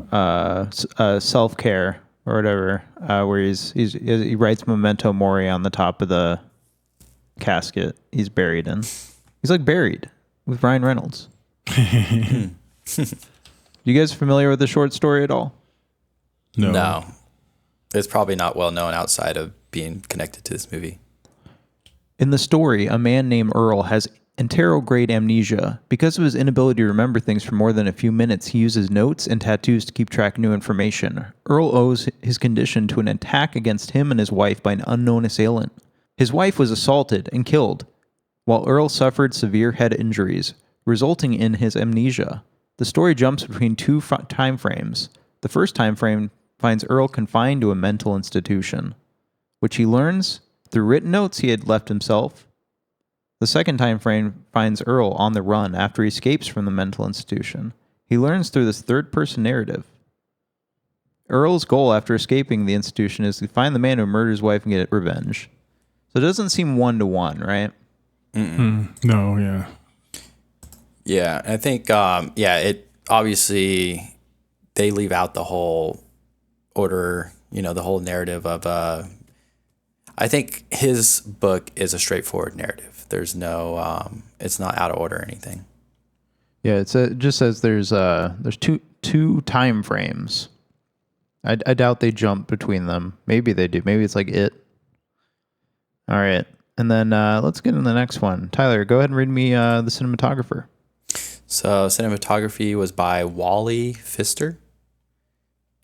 Self-Care or whatever, where he writes Memento Mori on the top of the casket he's buried in. He's like buried with Ryan Reynolds. You guys familiar with the short story at all? No. It's probably not well known outside of being connected to this movie. In the story, a man named Earl has anterograde amnesia. Because of his inability to remember things for more than a few minutes, he uses notes and tattoos to keep track of new information. Earl owes his condition to an attack against him and his wife by an unknown assailant. His wife was assaulted and killed, while Earl suffered severe head injuries, resulting in his amnesia. The story jumps between two time frames. The first time frame finds Earl confined to a mental institution, which he learns through written notes he had left himself. The second time frame finds Earl on the run after he escapes from the mental institution. He learns through this third-person narrative. Earl's goal after escaping the institution is to find the man who murdered his wife and get revenge. So it doesn't seem one-to-one, right? No, yeah. Yeah, I think, it obviously, they leave out the whole order, the whole narrative of, I think his book is a straightforward narrative. There's no, it's not out of order or anything. Yeah, it just says there's two time frames. I doubt they jump between them. Maybe they do. Maybe it's like it. All right. And then let's get into the next one. Tyler, go ahead and read me the cinematographer. So cinematography was by Wally Pfister.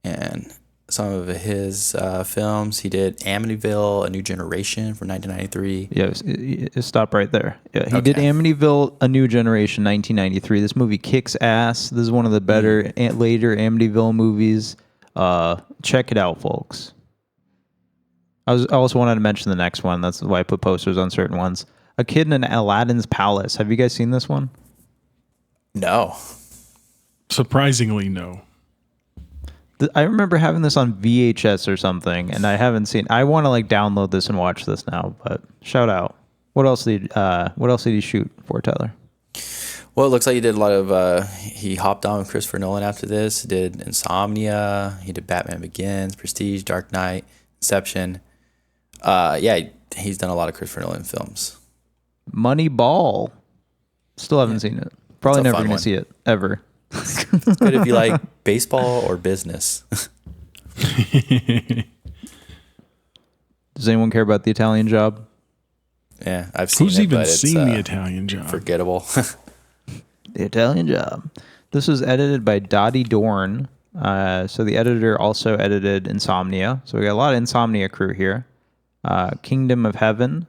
And some of his films, he did Amityville, A New Generation from 1993. Yeah, stop right there. Yeah, he did Amityville, A New Generation, 1993. This movie kicks ass. This is one of the better later Amityville movies. Check it out, folks. I also wanted to mention the next one. That's why I put posters on certain ones. A Kid in Aladdin's Palace. Have you guys seen this one? No. Surprisingly, no. I remember having this on VHS or something, and I haven't seen. I want to download this and watch this now. But shout out. What else did he shoot for, Tyler? Well, it looks like he did a lot of. He hopped on with Christopher Nolan after this. He did Insomnia. He did Batman Begins, Prestige, Dark Knight, Inception. He's done a lot of Christopher Nolan films. Moneyball. Still haven't seen it. Probably never going to see it ever. It's good if you like baseball or business. Does anyone care about The Italian Job? Yeah, I've seen Who's it. even but seen The Italian Job? Forgettable. The Italian Job. This was edited by Dottie Dorn. So the editor also edited Insomnia. So we got a lot of Insomnia crew here. Kingdom of Heaven,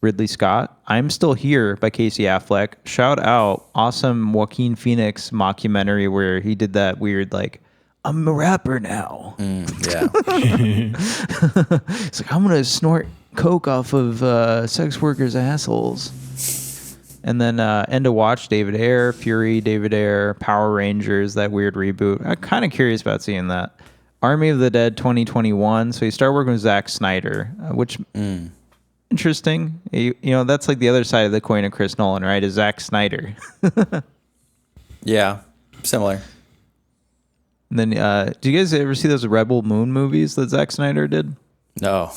Ridley Scott. I'm Still Here by Casey Affleck. Shout out, awesome Joaquin Phoenix mockumentary where he did that weird I'm a rapper now. Yeah. It's I'm gonna snort coke off of sex workers' assholes. And then End of Watch, David Ayer, Fury, David Ayer, Power Rangers, that weird reboot. I'm kind of curious about seeing that. Army of the Dead 2021. So you start working with Zack Snyder, which interesting. That's the other side of the coin of Chris Nolan, right? Is Zack Snyder. Yeah, similar. And then, do you guys ever see those Rebel Moon movies that Zack Snyder did? No.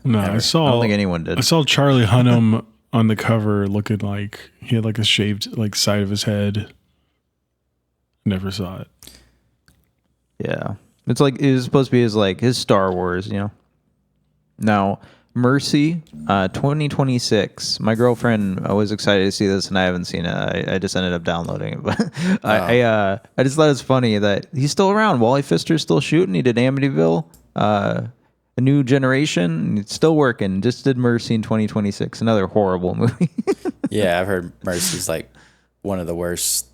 No, Never. I don't think anyone did. I saw Charlie Hunnam on the cover looking like he had a shaved side of his head. Never saw it. Yeah. It's it was supposed to be his Star Wars, Now, Mercy, 2026. My girlfriend was excited to see this, and I haven't seen it. I just ended up downloading it, but I just thought it's funny that he's still around. Wally Pfister's still shooting. He did Amityville, A New Generation. He's still working. Just did Mercy in 2026. Another horrible movie. Yeah, I've heard Mercy's one of the worst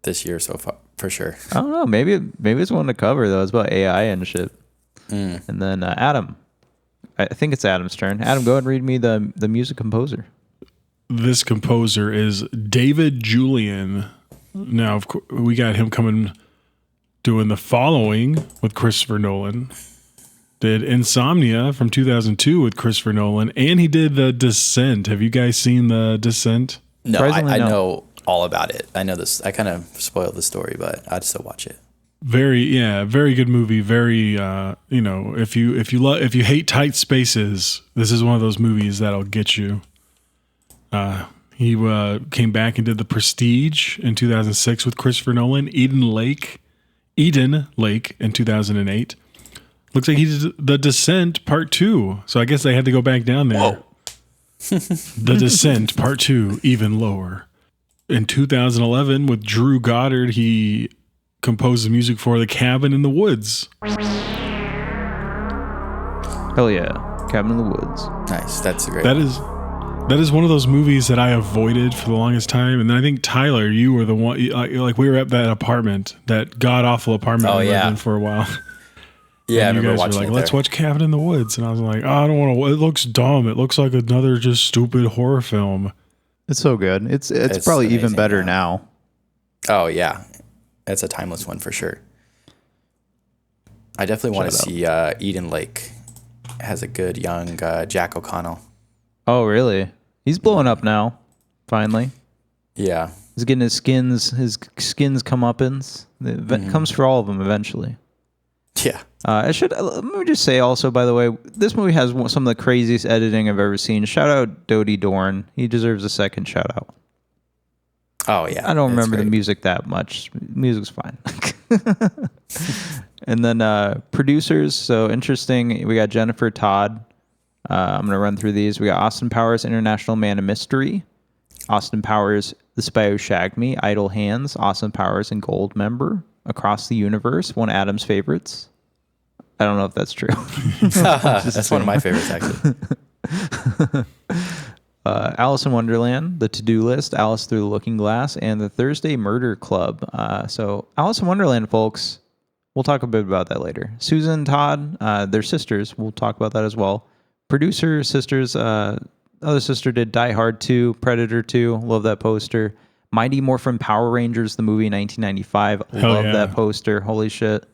this year so far, for sure. I don't know. Maybe it's one to cover though. It's about AI and shit. And then Adam. I think it's Adam's turn. Adam, go ahead and read me the music composer. This composer is David Julian. Now, of course, we got him doing The Following with Christopher Nolan. Did Insomnia from 2002 with Christopher Nolan, and he did The Descent. Have you guys seen The Descent? No, I know all about it. I know this. I kind of spoiled the story, but I'd still watch it. Very good movie. Very, if you hate tight spaces, this is one of those movies that'll get you. He came back and did The Prestige in 2006 with Christopher Nolan. Eden Lake in 2008. Looks like he did The Descent Part 2. So I guess they had to go back down there. Whoa. The Descent Part 2, even lower. In 2011, with Drew Goddard, he composed the music for The Cabin in the Woods. Hell yeah. Cabin in the Woods. Nice. That's a great That is one of those movies that I avoided for the longest time. And then I think, Tyler, you were the one, like we were at that apartment, that god-awful apartment we lived in for a while. Yeah, and I you remember guys watching were like, it let's there. watch Cabin in the Woods. And I was like, oh, I don't want to. It looks dumb. It looks like another just stupid horror film. It's so good. It's probably amazing, even better yeah. now. Oh, yeah. It's a timeless one for sure. I definitely want to see Eden Lake. It has a good young Jack O'Connell. Oh, really? He's blowing up now. Finally. Yeah. He's getting his skins comeuppance. It comes for all of them eventually. Yeah. Let me just say also, by the way, this movie has some of the craziest editing I've ever seen. Shout out Dodie Dorn. He deserves a second shout out. Oh, yeah. I don't remember the music that much. Music's fine. And then producers, so interesting. We got Jennifer Todd. I'm going to run through these. We got Austin Powers, International Man of Mystery. Austin Powers, The Spy Who Shagged Me, Idle Hands. Austin Powers and Gold Member, Across the Universe, one of Adam's favorites. I don't know if that's true. That's one of my favorites, actually. Alice in Wonderland, The To-Do List, Alice Through the Looking Glass, and The Thursday Murder Club. So Alice in Wonderland, folks, we'll talk a bit about that later. Susan Todd, they're sisters. We'll talk about that as well. Producer, sisters, other sister did Die Hard 2, Predator 2, love that poster. Mighty Morphin Power Rangers, the movie 1995, love that poster, holy shit.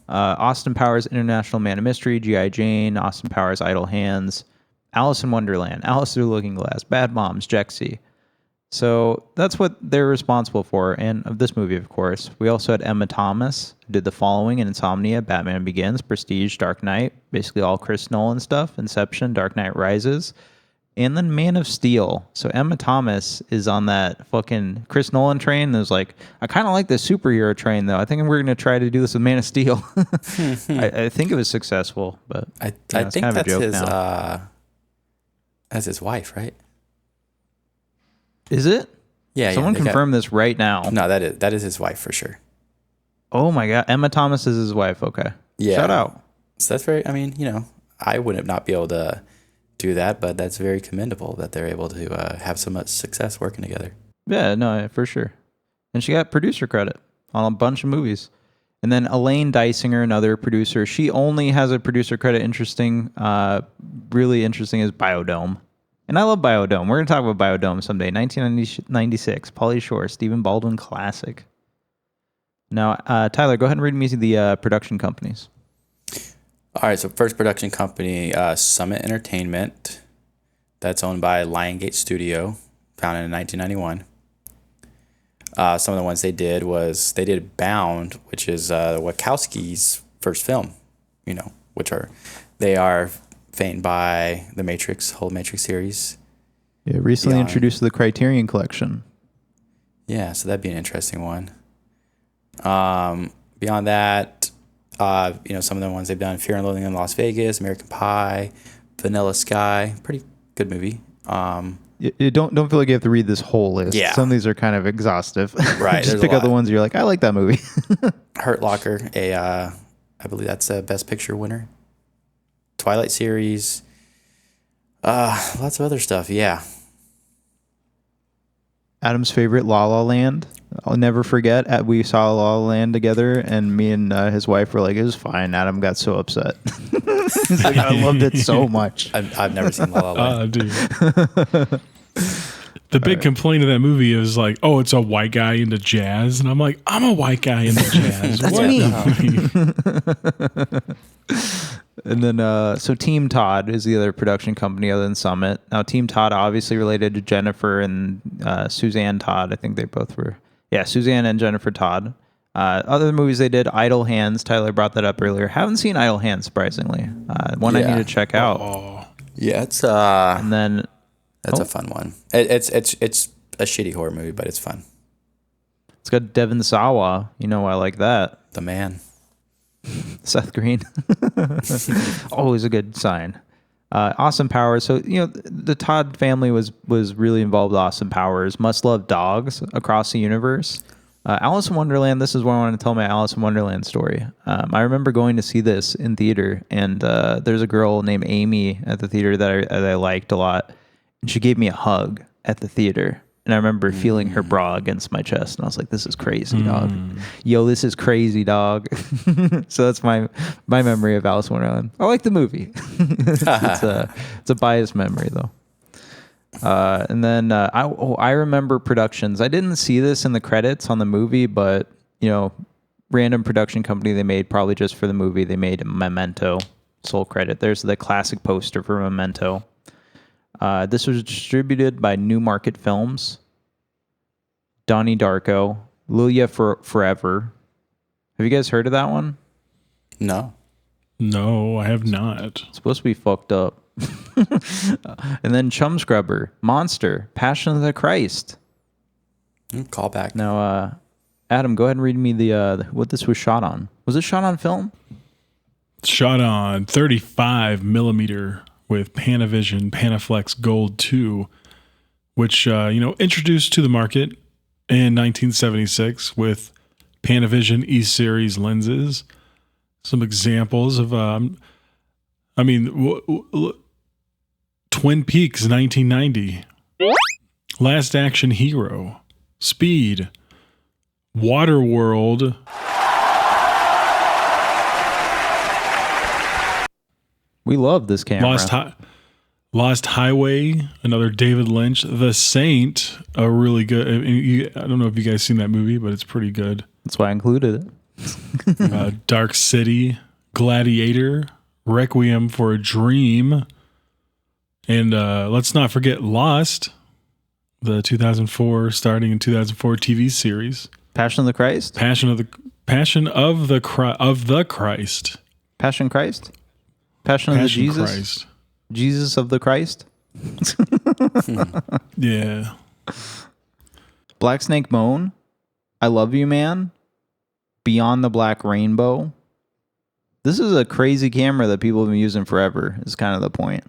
Austin Powers, International Man of Mystery, G.I. Jane, Austin Powers, Idle Hands, Alice in Wonderland, Alice Through the Looking Glass, Bad Moms, Jexy. So that's what they're responsible for, and of this movie, of course. We also had Emma Thomas, who did the following in Insomnia, Batman Begins, Prestige, Dark Knight, basically all Chris Nolan stuff, Inception, Dark Knight Rises, and then Man of Steel. So Emma Thomas is on that fucking Chris Nolan train. There's like, I kind of like the superhero train, though. I think we're going to try to do this with Man of Steel. I think it was successful, but I it's think kind of that's a joke his, now. that's his wife, right? Is it? Yeah. Someone confirm this right now. No, that is his wife for sure. Oh my God. Emma Thomas is his wife. Okay. Yeah. Shout out. So that's very, I mean, I wouldn't not be able to do that, but that's very commendable that they're able to have so much success working together. Yeah, no, for sure. And she got producer credit on a bunch of movies. And then Elaine Dysinger, another producer. She only has a producer credit. Really interesting is Biodome. And I love Biodome. We're going to talk about Biodome someday. 1996, Pauly Shore, Stephen Baldwin classic. Now, Tyler, go ahead and read me the production companies. All right, so first production company, Summit Entertainment. That's owned by Lionsgate Studio, founded in 1991. Some of the ones they did was they did Bound, which is Wachowski's first film, they are famed by the Matrix, whole Matrix series. Yeah, recently introduced to the Criterion Collection. Yeah, so that'd be an interesting one. Beyond that, some of the ones they've done: Fear and Loathing in Las Vegas, American Pie, Vanilla Sky, pretty good movie. You don't feel like you have to read this whole list. Yeah. Some of these are kind of exhaustive. Right. Just pick out the ones you're like, I like that movie. Hurt Locker, I believe that's a Best Picture winner. Twilight series, lots of other stuff. Yeah. Adam's favorite, La La Land. I'll never forget. We saw La La Land together, and me and his wife were like, "It was fine." Adam got so upset. He's like, "I loved it so much." I've never seen La La Land. Dude. The big complaint of that movie is like, oh, it's a white guy into jazz, and I'm like, I'm a white guy into jazz. That's me. And then, so Team Todd is the other production company other than Summit. Now, Team Todd obviously related to Jennifer and Suzanne Todd. I think they both were. Yeah, Suzanne and Jennifer Todd. Other movies they did, Idle Hands. Tyler brought that up earlier. Haven't seen Idle Hands, surprisingly. One I need to check out. Yeah, it's... And then That's a fun one. It's a shitty horror movie, but it's fun. It's got Devin Sawa. You know I like that. The man. Seth Green. Always a good sign. Austin Powers. So, the Todd family was really involved with Austin Powers. Must love dogs across the universe. Alice in Wonderland. This is where I want to tell my Alice in Wonderland story. I remember going to see this in theater, and there's a girl named Amy at the theater that I liked a lot. And she gave me a hug at the theater. And I remember feeling her bra against my chest. And I was like, this is crazy, dog. Yo, this is crazy, dog. So that's my memory of Alice in Wonderland. I like the movie. It's a biased memory, though. And then I remember productions. I didn't see this in the credits on the movie, but, random production company they made probably just for the movie. They made Memento. Sole credit. There's the classic poster for Memento. This was distributed by New Market Films. Donnie Darko, Lilia Forever. Have you guys heard of that one? No. No, I have not. It's supposed to be fucked up. And then Chum Scrubber, Monster, Passion of the Christ. Call back. Now, Adam, go ahead and read me the what this was shot on. Was it shot on film? Shot on 35 millimeter with Panavision Panaflex Gold 2, which, introduced to the market in 1976 with Panavision E-Series lenses. Some examples of, Twin Peaks 1990, Last Action Hero, Speed, Waterworld, we love this camera. Lost Highway, another David Lynch. The Saint, a really good. I don't know if you guys seen that movie, but it's pretty good. That's why I included it. Dark City, Gladiator, Requiem for a Dream, and let's not forget Lost, the 2004 starting in 2004 TV series. Passion of the Christ. Passion of the Christ. Passion Christ. Passion of the Jesus. Christ. Jesus of the Christ. Yeah. Black Snake Moan. I Love You Man. Beyond the Black Rainbow. This is a crazy camera that people have been using forever, is kind of the point.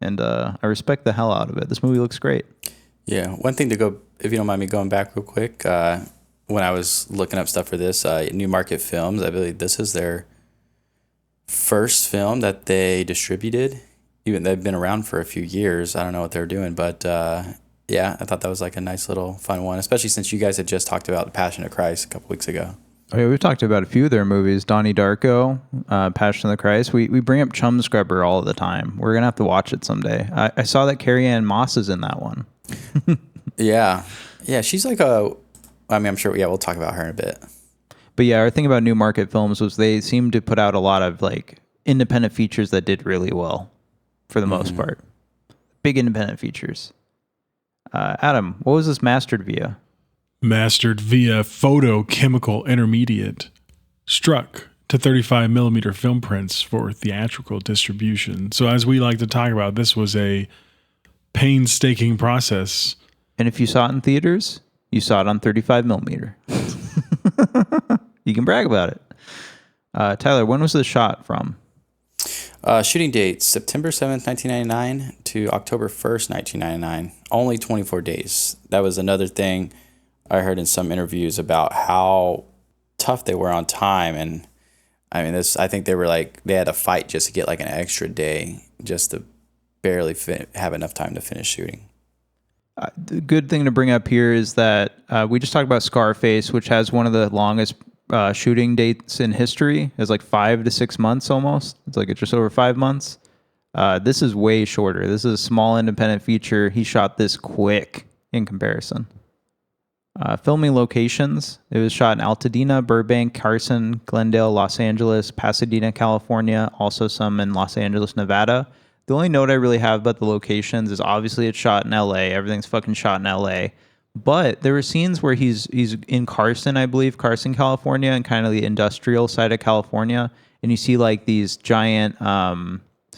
And I respect the hell out of it. This movie looks great. Yeah. One thing to go, if you don't mind me going back real quick, when I was looking up stuff for this, New Market Films, I believe this is their first film that they distributed. Even they've been around for a few years. I don't know what they're doing, but I thought that was like a nice little fun one, especially since you guys had just talked about The Passion of Christ a couple weeks ago. Oh, yeah, we've talked about a few of their movies. Donnie Darko, Passion of the Christ. We bring up Chum Scrubber all the time. We're going to have to watch it someday. I saw that Carrie-Anne Moss is in that one. Yeah. Yeah, she's like I'm sure, we'll talk about her in a bit. But yeah, our thing about New Market Films was they seemed to put out a lot of like independent features that did really well for the most part. Big independent features. Adam, what was this mastered via? Mastered via photochemical intermediate. Struck to 35 millimeter film prints for theatrical distribution. So as we like to talk about, this was a painstaking process. And if you saw it in theaters, you saw it on 35 millimeter. You can brag about it. Tyler, when was this shot from? Shooting dates, September 7th, 1999 to October 1st, 1999. Only 24 days. That was another thing I heard in some interviews about how tough they were on time. And I mean, I think they had to fight just to get like an extra day just to barely have enough time to finish shooting. The good thing to bring up here is that we just talked about Scarface, which has one of the longest shooting dates in history. It's like 5 to 6 months almost. It's like just over 5 months. This is way shorter. This is a small independent feature. He shot this quick in comparison. Filming locations. It was shot in Altadena, Burbank, Carson, Glendale, Los Angeles, Pasadena, California, also some in Los Angeles, Nevada. The only note I really have about the locations is obviously it's shot in LA. Everything's fucking shot in LA. But there were scenes where he's in Carson, I believe, Carson, California, and kind of the industrial side of California. And you see like these giant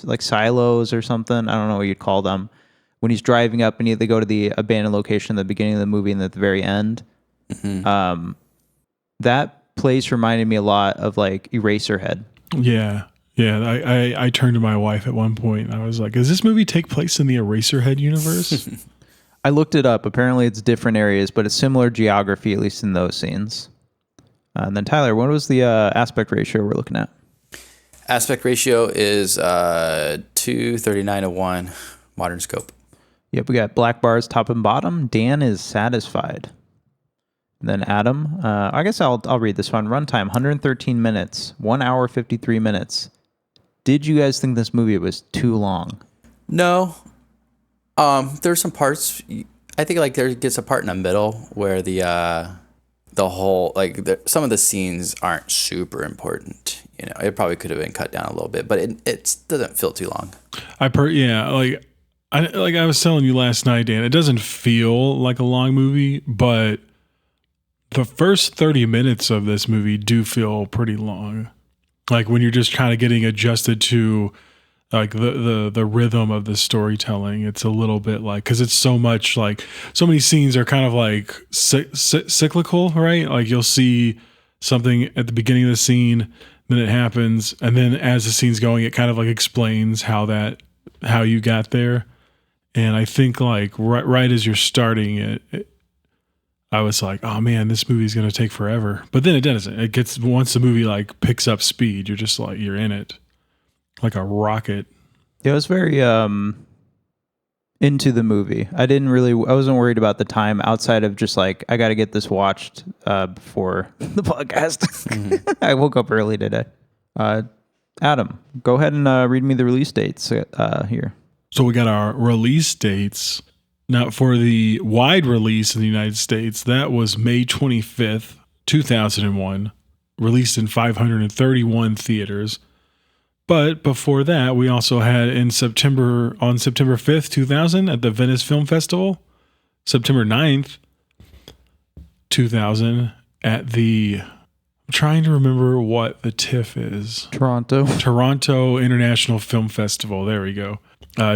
like silos or something. I don't know what you'd call them. when he's driving up and they go to the abandoned location at the beginning of the movie and at the very end. Mm-hmm. That place reminded me a lot of like Eraserhead. Yeah. I turned to my wife at one point and I was like, does this movie take place in the Eraserhead universe? I looked it up. Apparently it's different areas, but it's similar geography, at least in those scenes. And then Tyler, what was the aspect ratio we're looking at? Aspect ratio is 2:39:1 modern scope. Yep, we got black bars top and bottom. Dan is satisfied. Then Adam, I guess I'll read this one. Runtime 113 minutes, 1 hour 53 minutes. Did you guys think this movie was too long? No. There's some parts. I think like there gets a part in the middle where the whole some of the scenes aren't super important. You know, it probably could have been cut down a little bit, but it doesn't feel too long. I was telling you last night, Dan, it doesn't feel like a long movie, but the first 30 minutes of this movie do feel pretty long. Like when you're just kind of getting adjusted to like the rhythm of the storytelling, it's a little bit like, because it's so much like, so many scenes are kind of like cyclical, right? Like you'll see something at the beginning of the scene, then it happens, and then as the scene's going, it kind of like explains how you got there. And I think like right as you're starting it, I was like, oh man, this movie's going to take forever. But then it doesn't. It gets, once the movie like picks up speed, you're just like, you're in it like a rocket. Yeah, I was very into the movie. I wasn't worried about the time outside of just like, I got to get this watched before the podcast. Mm-hmm. I woke up early today. Adam, go ahead and read me the release dates here. So we got our release dates. Now, for the wide release in the United States, that was May 25th, 2001, released in 531 theaters. But before that, we also had on September 5th, 2000, at the Venice Film Festival, September 9th, 2000, at the, I'm trying to remember what the TIFF is. Toronto International Film Festival. There we go.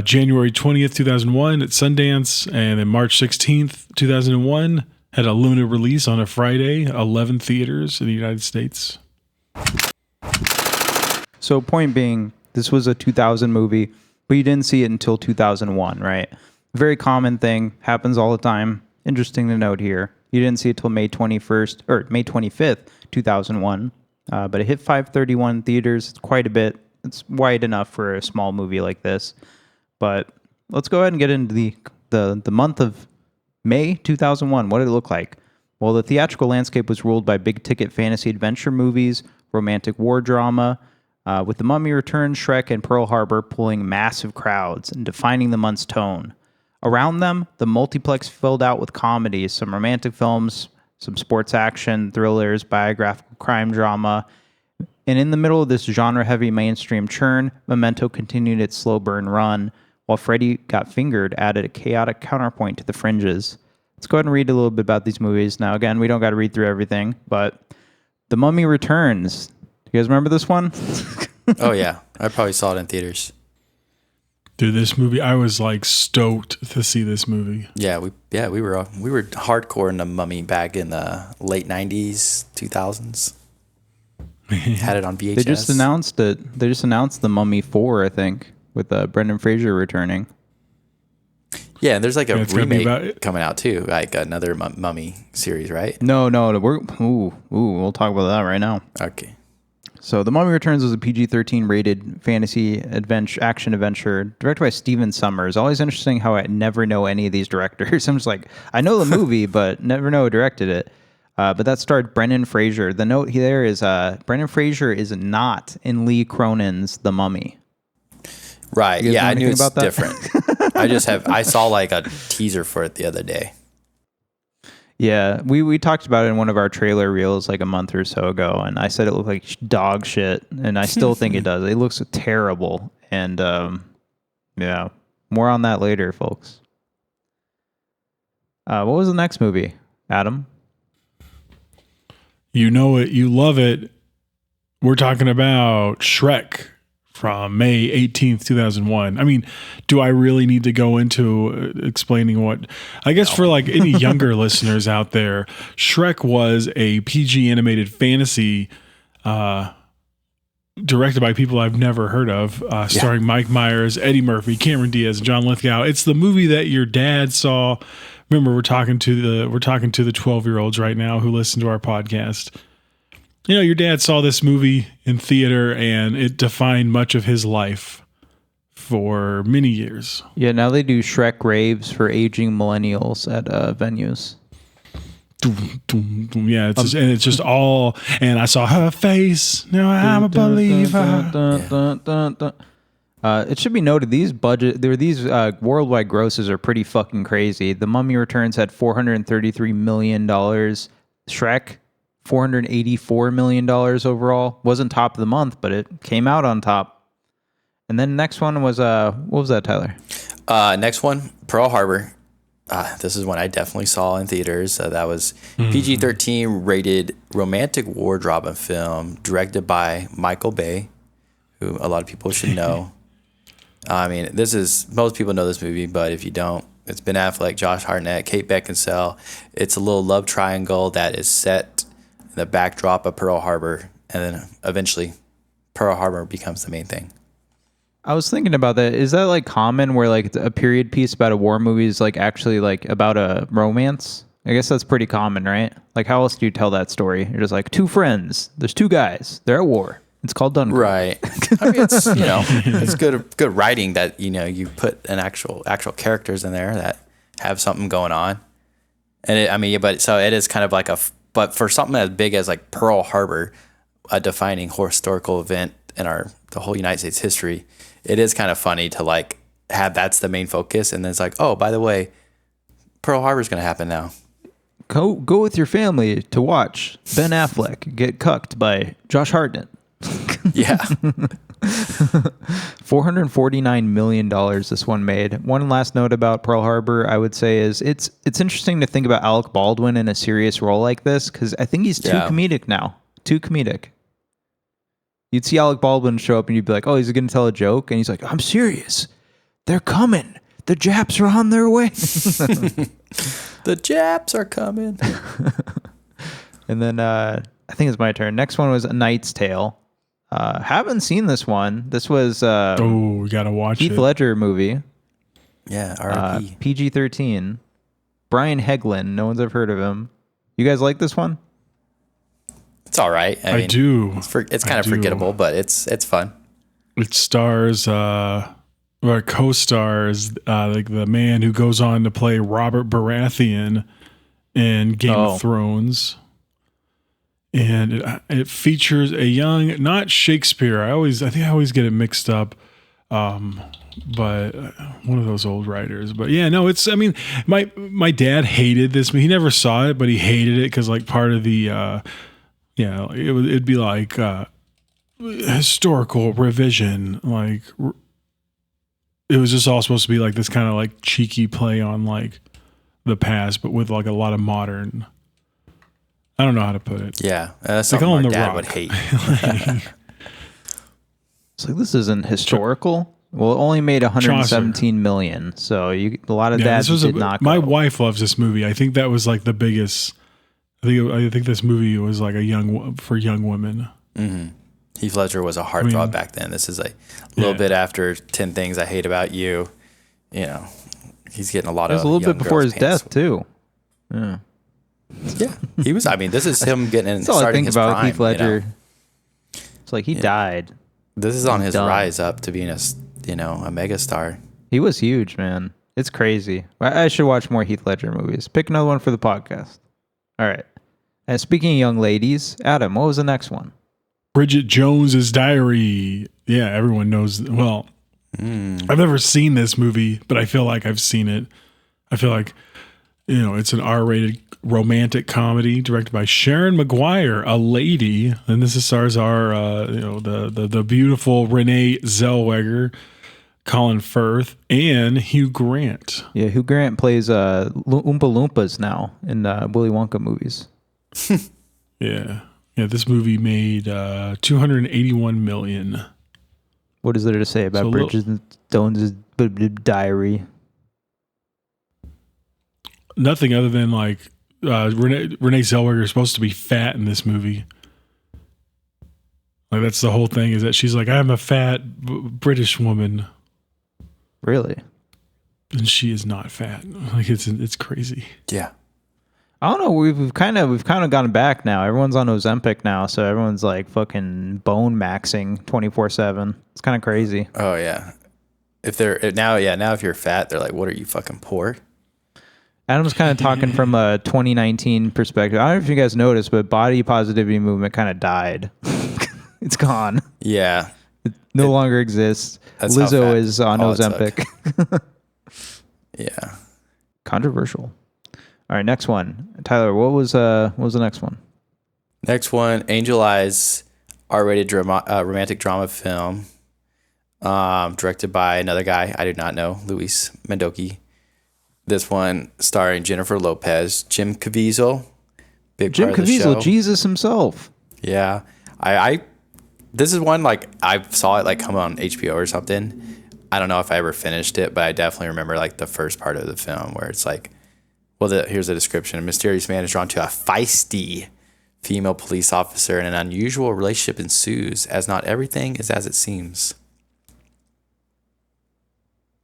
January 20th, 2001 at Sundance, and then March 16th, 2001 had a limited release on a Friday, 11 theaters in the United States. So point being, this was a 2000 movie, but you didn't see it until 2001, right? Very common thing, happens all the time. Interesting to note here. You didn't see it till May 25th, 2001, but it hit 531 theaters. It's quite a bit. It's wide enough for a small movie like this. But let's go ahead and get into the month of May 2001. What did it look like? Well, the theatrical landscape was ruled by big-ticket fantasy adventure movies, romantic war drama, with The Mummy Returns, Shrek, and Pearl Harbor pulling massive crowds and defining the month's tone. Around them, the multiplex filled out with comedies, some romantic films, some sports action, thrillers, biographical crime drama. And in the middle of this genre-heavy mainstream churn, Memento continued its slow burn run, while Freddy Got Fingered added a chaotic counterpoint to the fringes. Let's go ahead and read a little bit about these movies. Now, again, we don't got to read through everything, but The Mummy Returns. You guys remember this one? Oh, yeah. I probably saw it in theaters. Dude, this movie, I was like stoked to see this movie. Yeah, we were hardcore in The Mummy back in the late 90s, 2000s. Had it on VHS. They just announced it. They just announced The Mummy 4, I think, with Brendan Fraser returning. Yeah, and there's like a remake coming out too, like another Mummy series, right? No, we'll talk about that right now. Okay. So The Mummy Returns was a PG-13 rated fantasy action adventure directed by Steven Sommers. Always interesting how I never know any of these directors. I'm just like, I know the movie, but never know who directed it. But that starred Brendan Fraser. The note there is Brendan Fraser is not in Lee Cronin's The Mummy. Right. Yeah, I knew it's different. I saw like a teaser for it the other day. Yeah, we talked about it in one of our trailer reels like a month or so ago, and I said it looked like dog shit, and I still think it does. It looks terrible, and yeah, more on that later, folks. What was the next movie, Adam? You know it, you love it. We're talking about Shrek from May 18th, 2001. I mean, do I really need to go into explaining what... I guess for like any younger listeners out there, Shrek was a PG animated fantasy directed by people I've never heard of, starring Mike Myers, Eddie Murphy, Cameron Diaz, and John Lithgow. It's the movie that your dad saw. Remember, we're talking to the 12-year-olds right now who listen to our podcast. You know, your dad saw this movie in theater and it defined much of his life for many years. Yeah, now they do Shrek raves for aging millennials at venues. Yeah, it's just all, and I saw her face. Now I'm a believer. It should be noted these worldwide grosses are pretty fucking crazy. The Mummy Returns had $433 million. Shrek, $484 million overall. Wasn't top of the month, but it came out on top. And then next one was what was that, Tyler? Next one, Pearl Harbor. This is one I definitely saw in theaters. That was PG-13 rated romantic war drama film directed by Michael Bay, who a lot of people should know. I mean, most people know this movie, but if you don't, it's Ben Affleck, Josh Hartnett, Kate Beckinsale. It's a little love triangle that is set in the backdrop of Pearl Harbor, and then eventually Pearl Harbor becomes the main thing. I was thinking about that. Is that like common where like a period piece about a war movie is like actually like about a romance? I guess that's pretty common, right? Like how else do you tell that story? You're just like two friends. There's two guys. They're at war. It's called Dunkirk. Right. I mean, it's it's good writing that you put an actual characters in there that have something going on, and so it is kind of like but for something as big as like Pearl Harbor, a defining historical event in the whole United States history, it is kind of funny to like have that's the main focus, and then it's like, oh, by the way, Pearl Harbor is going to happen now. Go with your family to watch Ben Affleck get cucked by Josh Hartnett. Yeah. $449 million this one made. One last note about Pearl Harbor I would say is it's interesting to think about Alec Baldwin in a serious role like this, because I think he's too comedic now. Too comedic. You'd see Alec Baldwin show up and you'd be like, oh, he's going to tell a joke? And he's like, I'm serious. They're coming. The Japs are on their way. The Japs are coming. And then I think it's my turn. Next one was A Knight's Tale. Haven't seen this one. This was we gotta watch Heath Ledger movie. Yeah, R.I.P. PG-13. Brian Heglin. No one's ever heard of him. You guys like this one? It's all right. I mean, do. It's kind of forgettable, but it's fun. It stars or co-stars like the man who goes on to play Robert Baratheon in Game of Thrones. And it features a young, not Shakespeare. I think I always get it mixed up. But one of those old writers. But yeah, no, my dad hated this. He never saw it, but he hated it because like part of the, it'd be like historical revision. Like it was just all supposed to be like this kind of like cheeky play on like the past, but with like a lot of modern. I don't know how to put it. Yeah, that's something my dad would hate. It's like, this isn't historical. Well, it only made 117 million, so a lot of dads did not go. My wife loves this movie. I think that was like the biggest. I think this movie was like for young women. Mm-hmm. Heath Ledger was a heartthrob back then. This is a little bit after 10 Things I Hate About You. You know, he's getting a lot of. It was a little bit before his death too. Yeah. Yeah, he was. I mean, this is him getting in. That's all I think about prime, Heath Ledger. It's like he died. This is on his rise up to being a megastar. He was huge, man. It's crazy. I should watch more Heath Ledger movies. Pick another one for the podcast. All right. And speaking of young ladies, Adam, what was the next one? Bridget Jones's Diary. Yeah, everyone knows. Well, I've never seen this movie, but I feel like I've seen it. I feel like, it's an R-rated romantic comedy directed by Sharon Maguire, a lady, and this stars the beautiful Renee Zellweger, Colin Firth, and Hugh Grant. Yeah, Hugh Grant plays Oompa Loompas now in Willy Wonka movies. Yeah. This movie made $281 million. What is there to say about Bridget Jones's diary? Nothing other than like Renee Zellweger is supposed to be fat in this movie. Like that's the whole thing, is that she's like, I'm a fat British woman. Really? And she is not fat. Like it's crazy. Yeah. I don't know. We've kind of gone back now. Everyone's on Ozempic now, so everyone's like fucking bone maxing 24/7. It's kind of crazy. Oh yeah. If you're fat, they're like, what are you, fucking poor? Adam's kind of talking from a 2019 perspective. I don't know if you guys noticed, but body positivity movement kind of died. It's gone. Yeah. It no longer exists. Lizzo is on Ozempic. Yeah. Controversial. All right, next one. Tyler, what was the next one? Next one, Angel Eyes, R-rated romantic drama film, directed by another guy I do not know, Luis Mendoki. This one starring Jennifer Lopez, Jim Caviezel, Jim Caviezel, Jesus himself. Yeah, this is one like I saw it like come on HBO or something. I don't know if I ever finished it, but I definitely remember like the first part of the film where it's like, well, here's the description: a mysterious man is drawn to a feisty female police officer, and an unusual relationship ensues, as not everything is as it seems.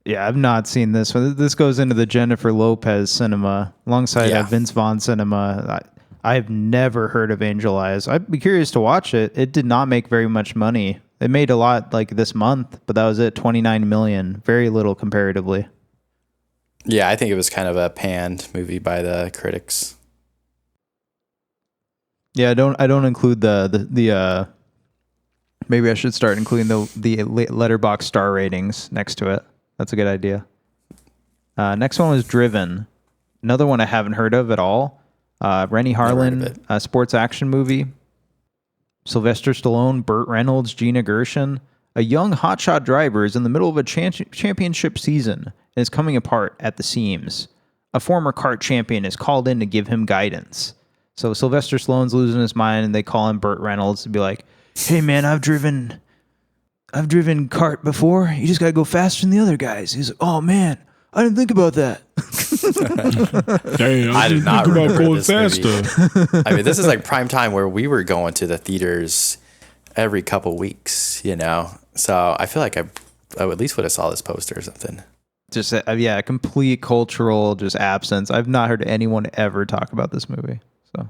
Yeah, I've not seen this one. This goes into the Jennifer Lopez cinema alongside Vince Vaughn cinema. I've never heard of Angel Eyes. I'd be curious to watch it. It did not make very much money. It made a lot like this month, but that was it. 29 million. Very little comparatively. Yeah, I think it was kind of a panned movie by the critics. Yeah, I don't include the maybe I should start including the Letterboxd star ratings next to it. That's a good idea. Next one was Driven. Another one I haven't heard of at all. Rennie Harlan, a sports action movie. Sylvester Stallone, Burt Reynolds, Gina Gershon. A young hotshot driver is in the middle of a championship season and is coming apart at the seams. A former kart champion is called in to give him guidance. So Sylvester Stallone's losing his mind, and they call in Burt Reynolds to be like, "Hey man, I've driven kart before. You just gotta go faster than the other guys." He's like, "Oh man, I didn't think about that." Dang, I did not think about remember going this faster. movie. I mean, this is like prime time where we were going to the theaters every couple weeks, you know. So I feel like I at least would have saw this poster or something. Just complete cultural just absence. I've not heard anyone ever talk about this movie. So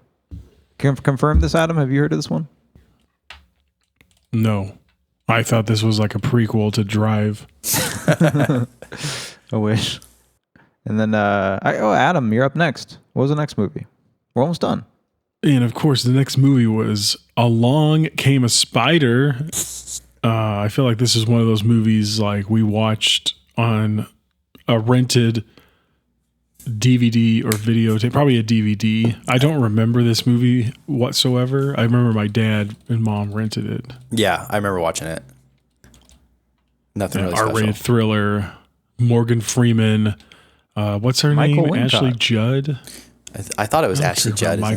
confirm this, Adam. Have you heard of this one? No. I thought this was like a prequel to Drive. I wish. And then, Adam, you're up next. What was the next movie? We're almost done. And of course, the next movie was Along Came a Spider. I feel like this is one of those movies like we watched on a rented DVD or videotape, probably a DVD. I don't remember this movie whatsoever. I remember my dad and mom rented it. Yeah, I remember watching it. Nothing really special. R-rated thriller. Morgan Freeman. What's her name? Wincott. Ashley Judd. I thought it was Ashley Judd. I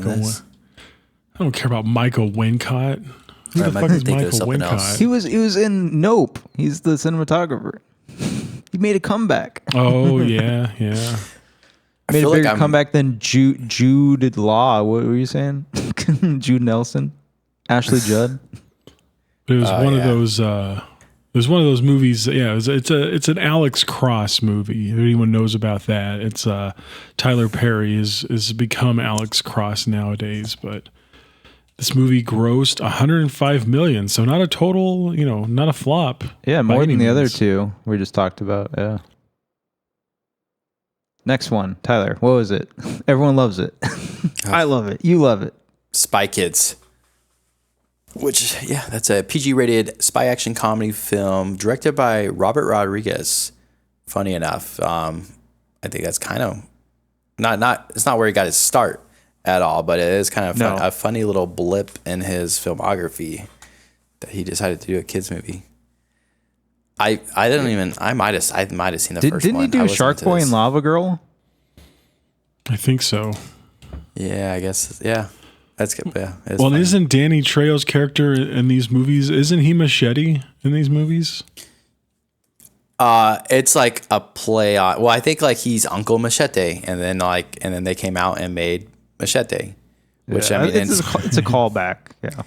don't care about Michael Wincott. Who the fuck is Michael Wincott? He was in Nope. He's the cinematographer. He made a comeback. Oh yeah, yeah. Made a bigger comeback than Jude Law. What were you saying? Jude Nelson, Ashley Judd. But it was one of those. It was one of those movies. Yeah, it's an Alex Cross movie. If anyone knows about that, it's Tyler Perry is become Alex Cross nowadays. But this movie grossed $105 million, so not a total, not a flop. Yeah, more than the other two we just talked about. Yeah. Next one, Tyler. What was it? Everyone loves it. I love it. You love it. Spy Kids. Which, that's a PG-rated spy action comedy film directed by Robert Rodriguez. Funny enough, I think that's kind of it's not where he got his start at all, but it is kind of a funny little blip in his filmography that he decided to do a kids movie. I might have seen the first one. Didn't he do Shark Boy and Lava Girl? I think so. Yeah, I guess. Yeah. That's good. Yeah. Well, isn't Danny Trejo's character in these movies? Isn't he Machete in these movies? It's like a play on. Well, I think like he's Uncle Machete, and then they came out and made Machete, which I mean, it's a callback. Yeah.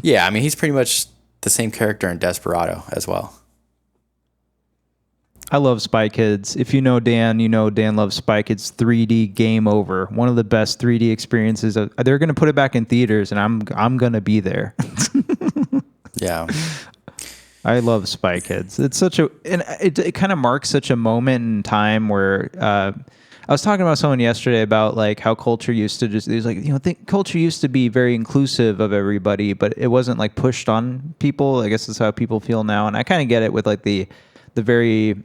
Yeah, I mean, he's pretty much the same character in Desperado as well. I love Spy Kids. If you know Dan, you know Dan loves Spy Kids 3D Game Over. One of the best 3D experiences. They're going to put it back in theaters, and I'm going to be there. Yeah. I love Spy Kids. It's such a, and it kind of marks such a moment in time where I was talking about someone yesterday about like how culture used to just, it was like, you know, culture used to be very inclusive of everybody, but it wasn't like pushed on people. I guess that's how people feel now. And I kind of get it with like the very,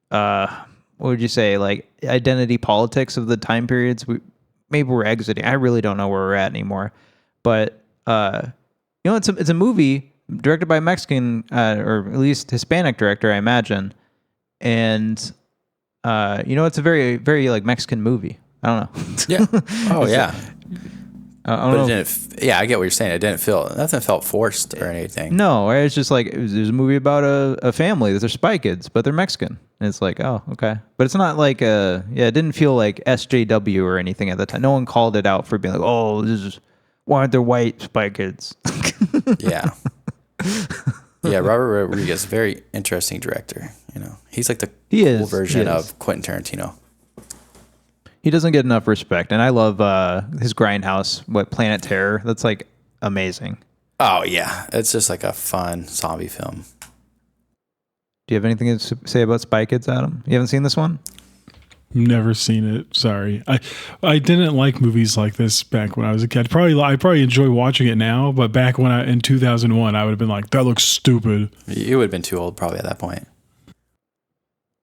what would you say, like identity politics of the time periods. Maybe we're exiting. I really don't know where we're at anymore. But, you know, it's a movie directed by a Mexican, or at least Hispanic director, I imagine. And, you know, it's a very, very like Mexican movie. I don't know. Yeah. Oh, yeah. I don't know. Yeah, I get what you're saying. Nothing felt forced or anything. No, it's just like, it was a movie about a family that they're Spy Kids, but they're Mexican. And it's like, oh, okay. But it's not like, it didn't feel like SJW or anything at the time. No one called it out for being like, oh, why aren't there white Spy Kids? Yeah. Yeah, Robert Rodriguez, very interesting director. You know, he's like the cool version of Quentin Tarantino. He doesn't get enough respect, and I love his Grindhouse, Planet Terror. That's like amazing. Oh yeah, it's just like a fun zombie film. Do you have anything to say about Spy Kids, Adam? You haven't seen this one? Never seen it. Sorry, I didn't like movies like this back when I was a kid. I probably enjoy watching it now, but back when in 2001, I would have been like, that looks stupid. You would have been too old probably at that point.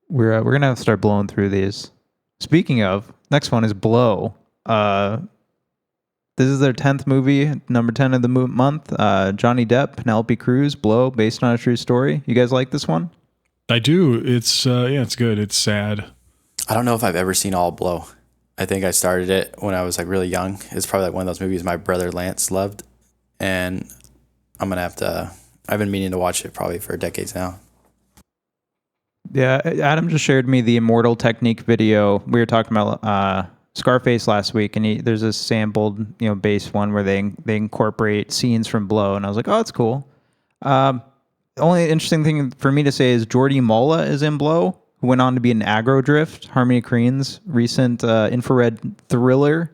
We're gonna have to start blowing through these. Speaking of, next one is Blow. This is their 10th movie, number 10 of the month. Johnny Depp, Penelope Cruz, Blow, based on a true story. You guys like this one? I do. It's it's good. It's sad. I don't know if I've ever seen all Blow. I think I started it when I was like really young. It's probably like one of those movies my brother Lance loved, and I'm gonna have to. I've been meaning to watch it probably for decades now. Yeah, Adam just shared me the Immortal Technique video. We were talking about Scarface last week, and there's a sampled, base one where they incorporate scenes from Blow, and I was like, oh, that's cool. The only interesting thing for me to say is Jordi Molla is in Blow, who went on to be in Aggro Drift, Harmony Korine's recent infrared thriller.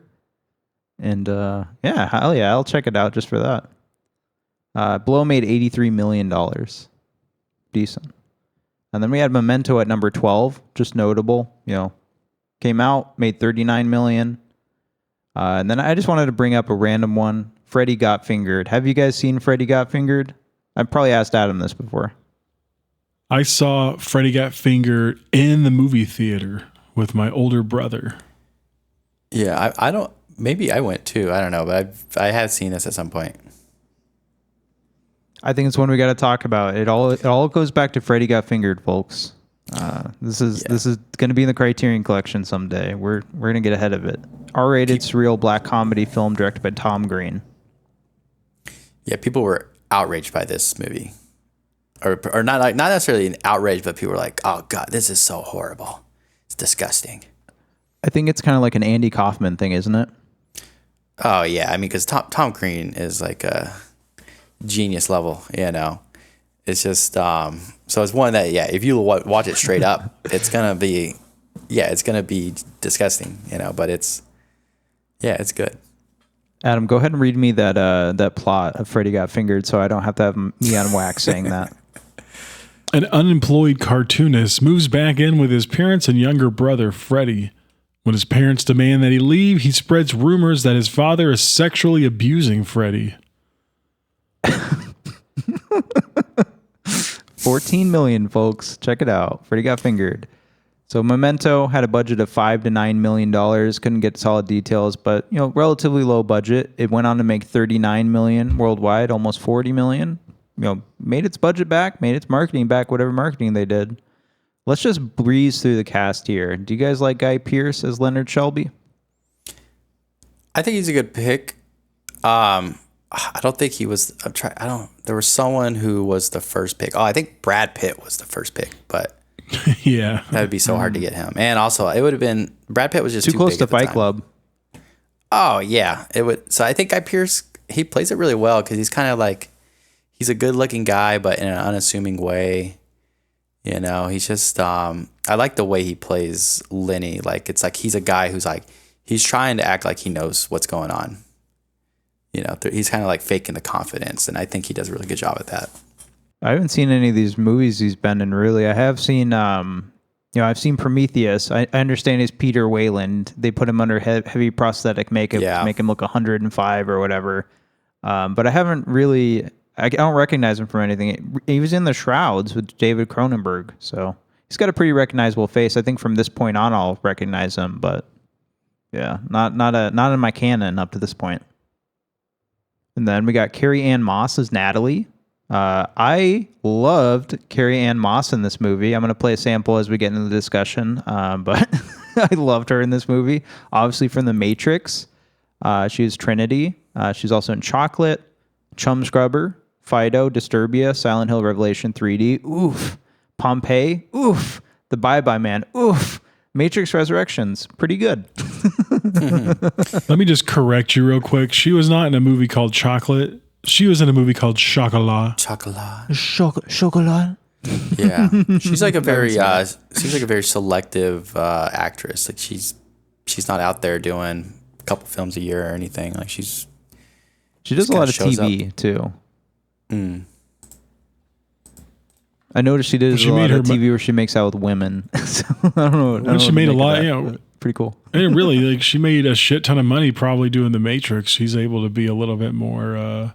And hell yeah, I'll check it out just for that. Blow made $83 million. Decent. And then we had Memento at number 12, just notable. Came out, made $39 million. And then I just wanted to bring up a random one. Freddy Got Fingered. Have you guys seen Freddy Got Fingered? I've probably asked Adam this before. I saw Freddy Got Fingered in the movie theater with my older brother. Yeah, I don't. Maybe I went too. I don't know, but I have seen this at some point. I think it's one we got to talk about. It all goes back to Freddy Got Fingered, folks. This is going to be in the Criterion Collection someday. We're going to get ahead of it. R-rated surreal black comedy film directed by Tom Green. Yeah, people were outraged by this movie, or not necessarily an outrage, but people were like, "Oh God, this is so horrible. It's disgusting." I think it's kind of like an Andy Kaufman thing, isn't it? Oh yeah, I mean, because Tom Green is like a genius level, It's just so it's one that if you watch it straight up, it's gonna be disgusting, but it's good. Adam, go ahead and read me that plot of Freddy Got Fingered, so I don't have to have me on wax saying that. An unemployed cartoonist moves back in with his parents and younger brother Freddy. When his parents demand that he leave, he spreads rumors that his father is sexually abusing Freddy. 14 million, folks. Check it out. Freddy Got Fingered. So Memento had a budget of $5 to $9 million. Couldn't get solid details, but relatively low budget. It went on to make $39 million worldwide, almost $40 million. Made its budget back, made its marketing back, whatever marketing they did. Let's just breeze through the cast here. Do you guys like Guy Pearce as Leonard Shelby? I think he's a good pick. I don't think he was. There was someone who was the first pick. Oh, I think Brad Pitt was the first pick, but Yeah. That would be so hard to get him. And also, it would have been Brad Pitt was just Too close big to at the Fight time. Club. Oh yeah, it would. So I think Guy Pearce, he plays it really well because he's kind of like, he's a good-looking guy, but in an unassuming way. You know, he's just. I like the way he plays Lenny. Like it's like he's a guy who's like he's trying to act like he knows what's going on. You know, he's kind of like faking the confidence, and I think he does a really good job at that. I haven't seen any of these movies he's been in, really. I have seen, I've seen Prometheus. I understand he's Peter Wayland. They put him under heavy prosthetic makeup to make him look 105 or whatever. But I haven't really, I don't recognize him from anything. He was in The Shrouds with David Cronenberg, so he's got a pretty recognizable face. I think from this point on, I'll recognize him, but yeah, not in my canon up to this point. And then we got Carrie Ann Moss as Natalie. I loved Carrie Ann Moss in this movie. I'm going to play a sample as we get into the discussion, but I loved her in this movie. Obviously from The Matrix. She was Trinity. She's also in Chocolate, Chum Scrubber, Fido, Disturbia, Silent Hill Revelation 3D, oof. Pompeii, oof. The Bye-Bye Man, oof. Matrix Resurrections, pretty good. Let me just correct you real quick. She was not in a movie called Chocolate. She was in a movie called Chocolat. Chocolat. Yeah, she's like a very selective actress. Like she's not out there doing a couple films a year or anything. Like she does a lot of TV too. I noticed she did a lot of TV where she makes out with women. So I don't know. She made a lot. Pretty cool. And really, like she made a shit ton of money probably doing The Matrix. She's able to be a little bit more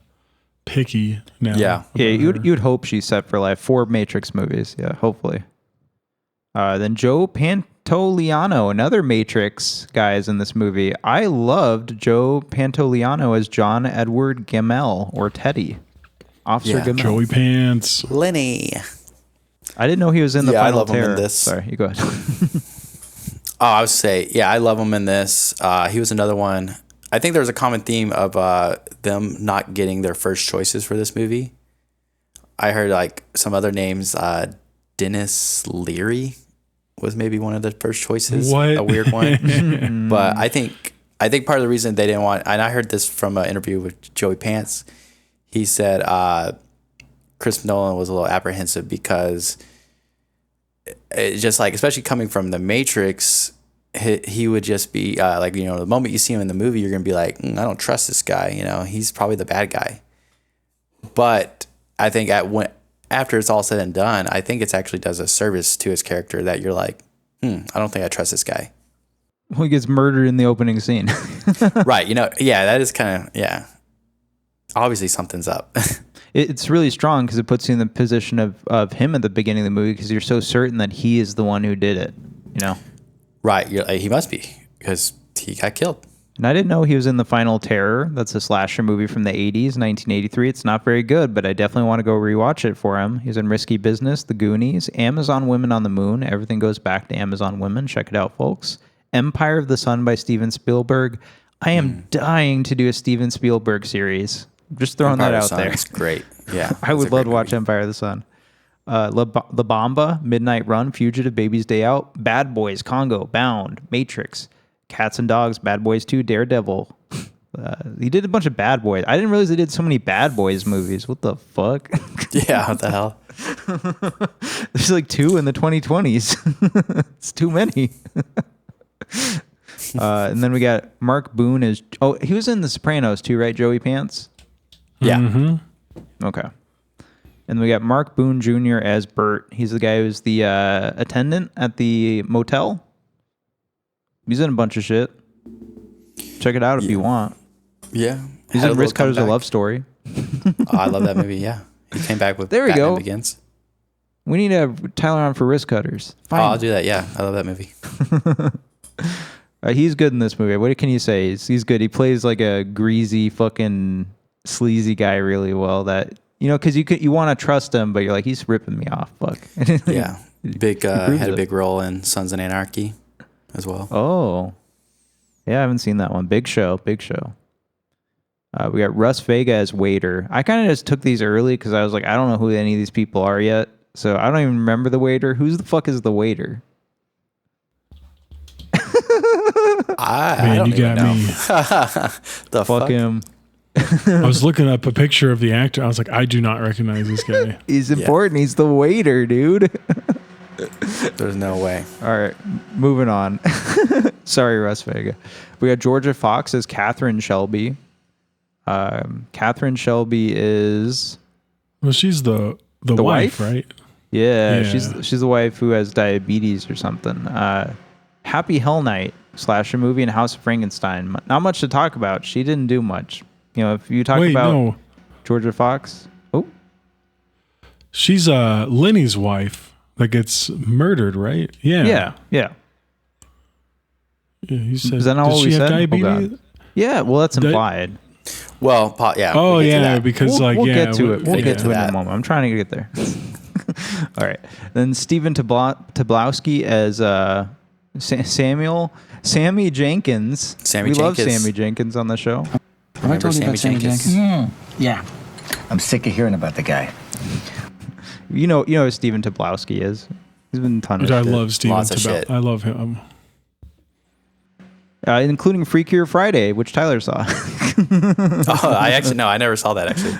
picky now. Yeah. You'd hope she's set for life. 4 Matrix movies. Yeah, hopefully. Then Joe Pantoliano, another Matrix guy, is in this movie. I loved Joe Pantoliano as John Edward Gamel, or Teddy. Officer Gamel. Joey Pants. Lenny. I didn't know he was in the Final Terror. I love him in this. Sorry, you go ahead. I would say, I love him in this. He was another one. I think there's a common theme of them not getting their first choices for this movie. I heard like some other names. Dennis Leary was maybe one of the first choices. What? A weird one. But I think part of the reason they didn't want, and I heard this from an interview with Joey Pants. He said Christopher Nolan was a little apprehensive because it just like, especially coming from The Matrix, he would just be like, the moment you see him in the movie, you're going to be like, I don't trust this guy. He's probably the bad guy. But I think after it's all said and done, I think it actually does a service to his character that you're like, I don't think I trust this guy. Well, he gets murdered in the opening scene. Right. That is kind of, obviously something's up. It's really strong because it puts you in the position of him at the beginning of the movie because you're so certain that he is the one who did it, Right. He must be because he got killed. And I didn't know he was in The Final Terror. That's a slasher movie from the 80s, 1983. It's not very good, but I definitely want to go rewatch it for him. He's in Risky Business, The Goonies, Amazon Women on the Moon. Everything goes back to Amazon Women. Check it out, folks. Empire of the Sun by Steven Spielberg. I am dying to do a Steven Spielberg series. Just throwing Empire that of the out there. It's great. Yeah. I would love to watch Empire of the Sun. La Bamba, Midnight Run, Fugitive, Baby's Day Out, Bad Boys, Congo, Bound, Matrix, Cats and Dogs, Bad Boys 2, Daredevil. He did a bunch of Bad Boys. I didn't realize he did so many Bad Boys movies. What the fuck? Yeah, what the hell? There's like 2 in the 2020s. It's too many. And then we got Mark Boone as... Oh, he was in The Sopranos too, right, Joey Pants? Yeah. Mm-hmm. Okay. And we got Mark Boone Jr. as Bert. He's the guy who's the attendant at the motel. He's in a bunch of shit. Check it out if you want. Yeah. He's in Risk Cutters: A Love Story. I love that movie, yeah. He came back with There we Batman go. Begins. We need to have Tyler on for Risk Cutters. I'll do that, yeah. I love that movie. He's good in this movie. What can you say? He's good. He plays like a greasy, fucking sleazy guy really well. That because you want to trust him, but you're like, he's ripping me off. Fuck. Yeah. Had a big role in Sons of Anarchy as well. Oh. Yeah, I haven't seen that one. Big show. We got Russ Vega as waiter. I kind of just took these early because I was like, I don't know who any of these people are yet. So I don't even remember the waiter. Who's the fuck is the waiter? I don't even know. The fuck him. I was looking up a picture of the actor. I was like, I do not recognize this guy. He's important. He's the waiter, dude. There's no way. All right, moving on. Sorry, Russ Vega. We got Georgia Fox as Catherine Shelby. Catherine Shelby is... Well, she's the wife, right? Yeah, she's the wife who has diabetes or something. Happy Hell Night / a movie in House of Frankenstein. Not much to talk about. She didn't do much. You know, if you talk about Georgia Fox. Oh. She's Lenny's wife that gets murdered, right? Yeah. Yeah. You said, is that not does what she we have said? diabetes? Oh, yeah, well, that's implied. Well, yeah. Oh, yeah, because we'll get to it. We'll get to it in that. a moment. I'm trying to get there. All right. Then Stephen Tobolowsky as Sammy Jankis. We love Sammy Jankis on the show. Have I told you about Sammy Jankis? Yeah. I'm sick of hearing about the guy. You know who Stephen Tobolowsky is. He's been a ton of shit. I love Stephen Lots of shit. I love him. Including Freakier Friday, which Tyler saw. I never saw that actually.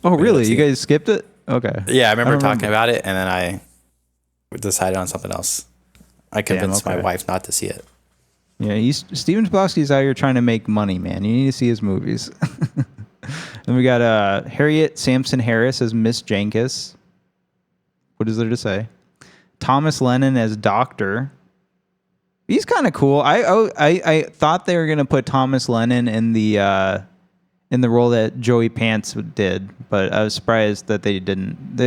Oh, really? You guys skipped it? Okay. Yeah, I remember talking about it, and then I decided on something else. I convinced my wife not to see it. Yeah, Stephen Tobolowsky's out here trying to make money, man. You need to see his movies. Then we got Harriet Sampson Harris as Miss Jankis. What is there to say? Thomas Lennon as Doctor. He's kind of cool. I thought they were gonna put Thomas Lennon in the role that Joey Pants did, but I was surprised that they didn't.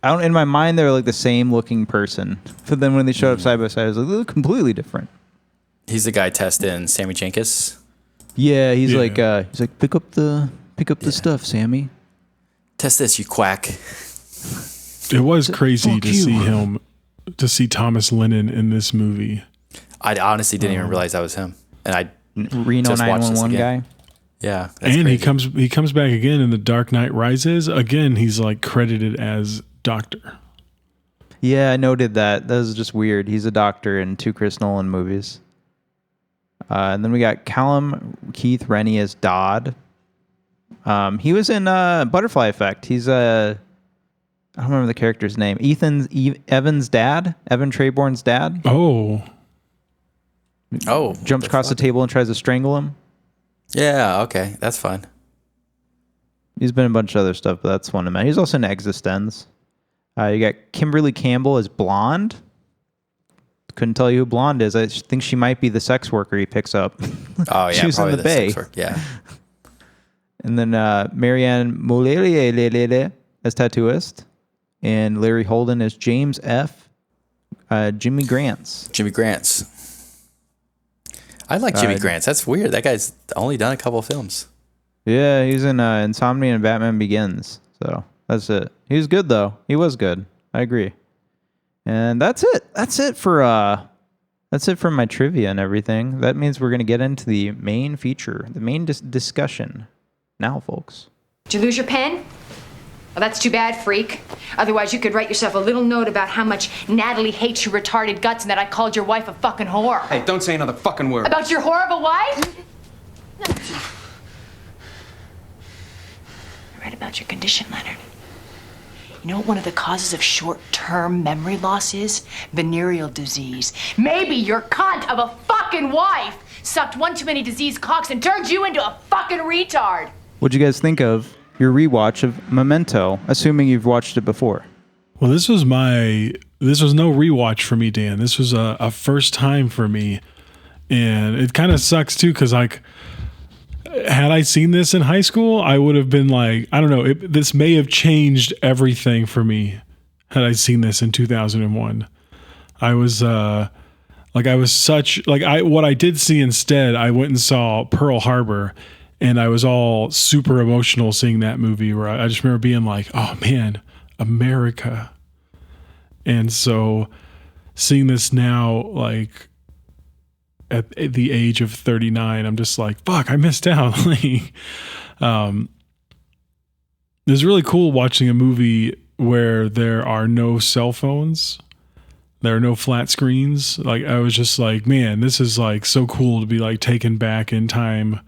In my mind they were like the same looking person, but then when they showed up side by side, I was like, they look completely different. He's the guy testing Sammy Jankis. Yeah, he's like pick up the stuff, Sammy. Test this, you quack. It was crazy to see Thomas Lennon in this movie. I honestly didn't even realize that was him, and I Reno 911 guy. Yeah, and crazy. he comes back again in The Dark Knight Rises. Again, he's like credited as Doctor. Yeah, I noted that. That was just weird. He's a doctor in 2 Chris Nolan movies. And then we got Callum Keith Rennie as Dodd. He was in Butterfly Effect. He's I don't remember the character's name. Evan's dad. Evan Treborn's dad. Oh. Jumps across the table and tries to strangle him. Yeah, okay. That's fun. He's been in a bunch of other stuff, but that's one of them. He's also in Existenz. You got Kimberly Campbell as Blonde. Couldn't tell you who Blonde is. I think she might be the sex worker he picks up. Oh, yeah. She was in the Bay. Yeah. And then Marianne Molelier as Tattooist. And Larry Holden as James F. Jimmy Grants. I like Jimmy Grants. That's weird. That guy's only done a couple of films. Yeah, he's in Insomnia and Batman Begins. So that's it. He was good though. He was good. I agree. And that's it. That's it for my trivia and everything. That means we're gonna get into the main feature, the main discussion. Now, folks. Did you lose your pen? Well, that's too bad, freak. Otherwise, you could write yourself a little note about how much Natalie hates your retarded guts and that I called your wife a fucking whore. Hey, don't say another fucking word. About your whore of a wife? I read about your condition, Leonard. You know what one of the causes of short-term memory loss is? Venereal disease. Maybe your cunt of a fucking wife sucked one too many diseased cocks and turned you into a fucking retard. What'd you guys think of your rewatch of Memento, assuming you've watched it before? Well, this was no rewatch for me, Dan. This was a first time for me. And it kind of sucks too, because like, had I seen this in high school, I would have been like, I don't know, this may have changed everything for me had I seen this in 2001. What I did see instead, I went and saw Pearl Harbor, and I was all super emotional seeing that movie, where I just remember being like, oh man, America. And so seeing this now, like at the age of 39, I'm just like, fuck, I missed out. It was really cool watching a movie where there are no cell phones. There are no flat screens. Like, I was just like, man, this is like so cool to be like taken back in time.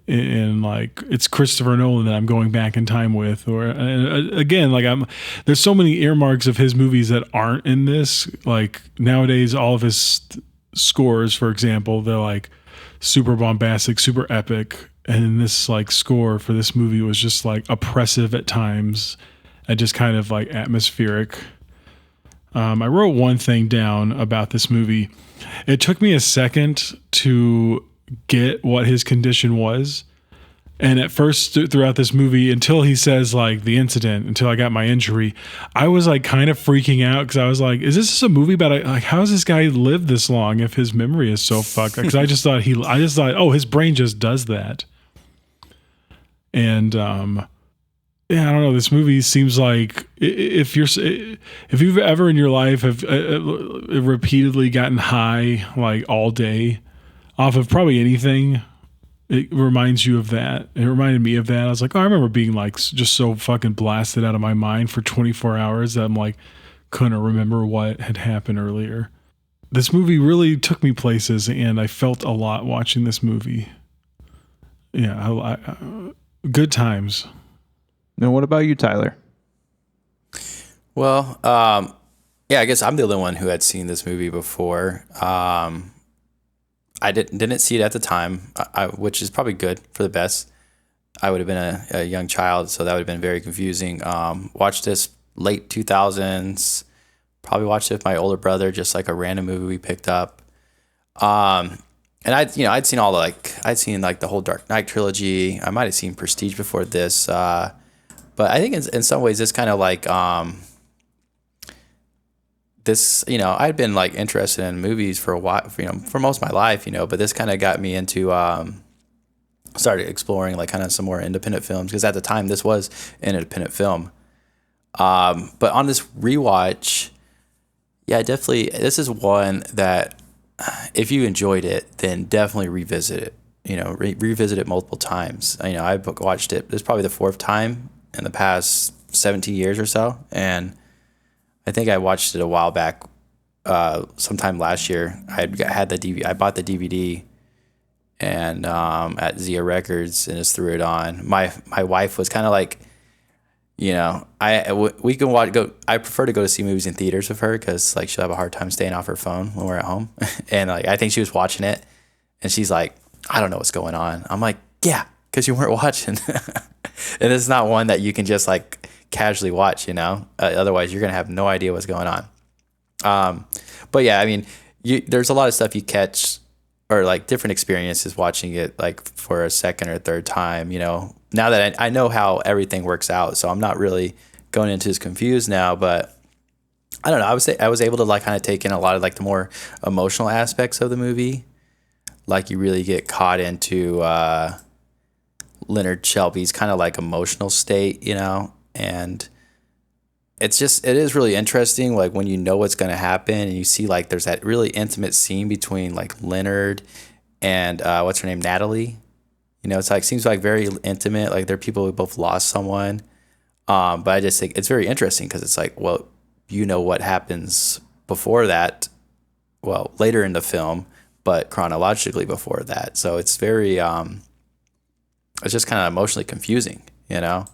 And like, it's Christopher Nolan that I'm going back in time with. Or again, like there's so many earmarks of his movies that aren't in this. Like nowadays, all of his scores, for example, they're like super bombastic, super epic. And this like score for this movie was just like oppressive at times and just kind of like atmospheric. I wrote one thing down about this movie. It took me a second to get what his condition was. And at first throughout this movie, until he says like the incident, until I got my injury, I was like kind of freaking out because I was like, is this just a movie about like, how does this guy live this long if his memory is so fucked? Because I just thought, oh, his brain just does that. And, yeah, I don't know. This movie seems like if you've ever in your life have repeatedly gotten high like all day off of probably anything, it reminds you of that. It reminded me of that. I was like, oh, I remember being like just so fucking blasted out of my mind for 24 hours that I'm like couldn't remember what had happened earlier. This movie really took me places, and I felt a lot watching this movie. Yeah, I good times. And what about you, Tyler? Well, yeah, I guess I'm the only one who had seen this movie before. I didn't see it at the time, which is probably good for the best. I would have been a young child, so that would have been very confusing. Watched this late 2000s. Probably watched it with my older brother, just like a random movie we picked up. And I'd seen I'd seen like the whole Dark Knight trilogy. I might have seen Prestige before this. But I think in some ways this kind of like this, I'd been like interested in movies for a while, for most of my life, but this kind of got me into started exploring like kind of some more independent films, because at the time this was an independent film. But on this rewatch, yeah, definitely this is one that if you enjoyed it, then definitely revisit it. Revisit it multiple times. I watched it. This is probably the fourth time in the past 17 years or so, and I think I watched it a while back, sometime last year. I had the DVD. I bought the DVD, and at Zia Records, and just threw it on. My wife was kind of like, we can go. I prefer to go to see movies in theaters with her because like she'll have a hard time staying off her phone when we're at home, and like I think she was watching it, and she's like, I don't know what's going on. I'm like, yeah, because you weren't watching. And it's not one that you can just like casually watch, otherwise you're going to have no idea what's going on. But yeah, I mean, there's a lot of stuff you catch, or like different experiences watching it like for a second or third time, now that I know how everything works out. So I'm not really going into as confused now, but I don't know. I would say I was able to like kind of take in a lot of like the more emotional aspects of the movie. Like you really get caught into, Leonard Shelby's kind of like emotional state, and it is really interesting. Like when you know what's going to happen and you see like there's that really intimate scene between like Leonard and what's her name, Natalie. It's like seems like very intimate. Like they're people who both lost someone, but I just think it's very interesting because it's like, well, what happens before that, well, later in the film, but chronologically before that. So it's very it's just kind of emotionally confusing, and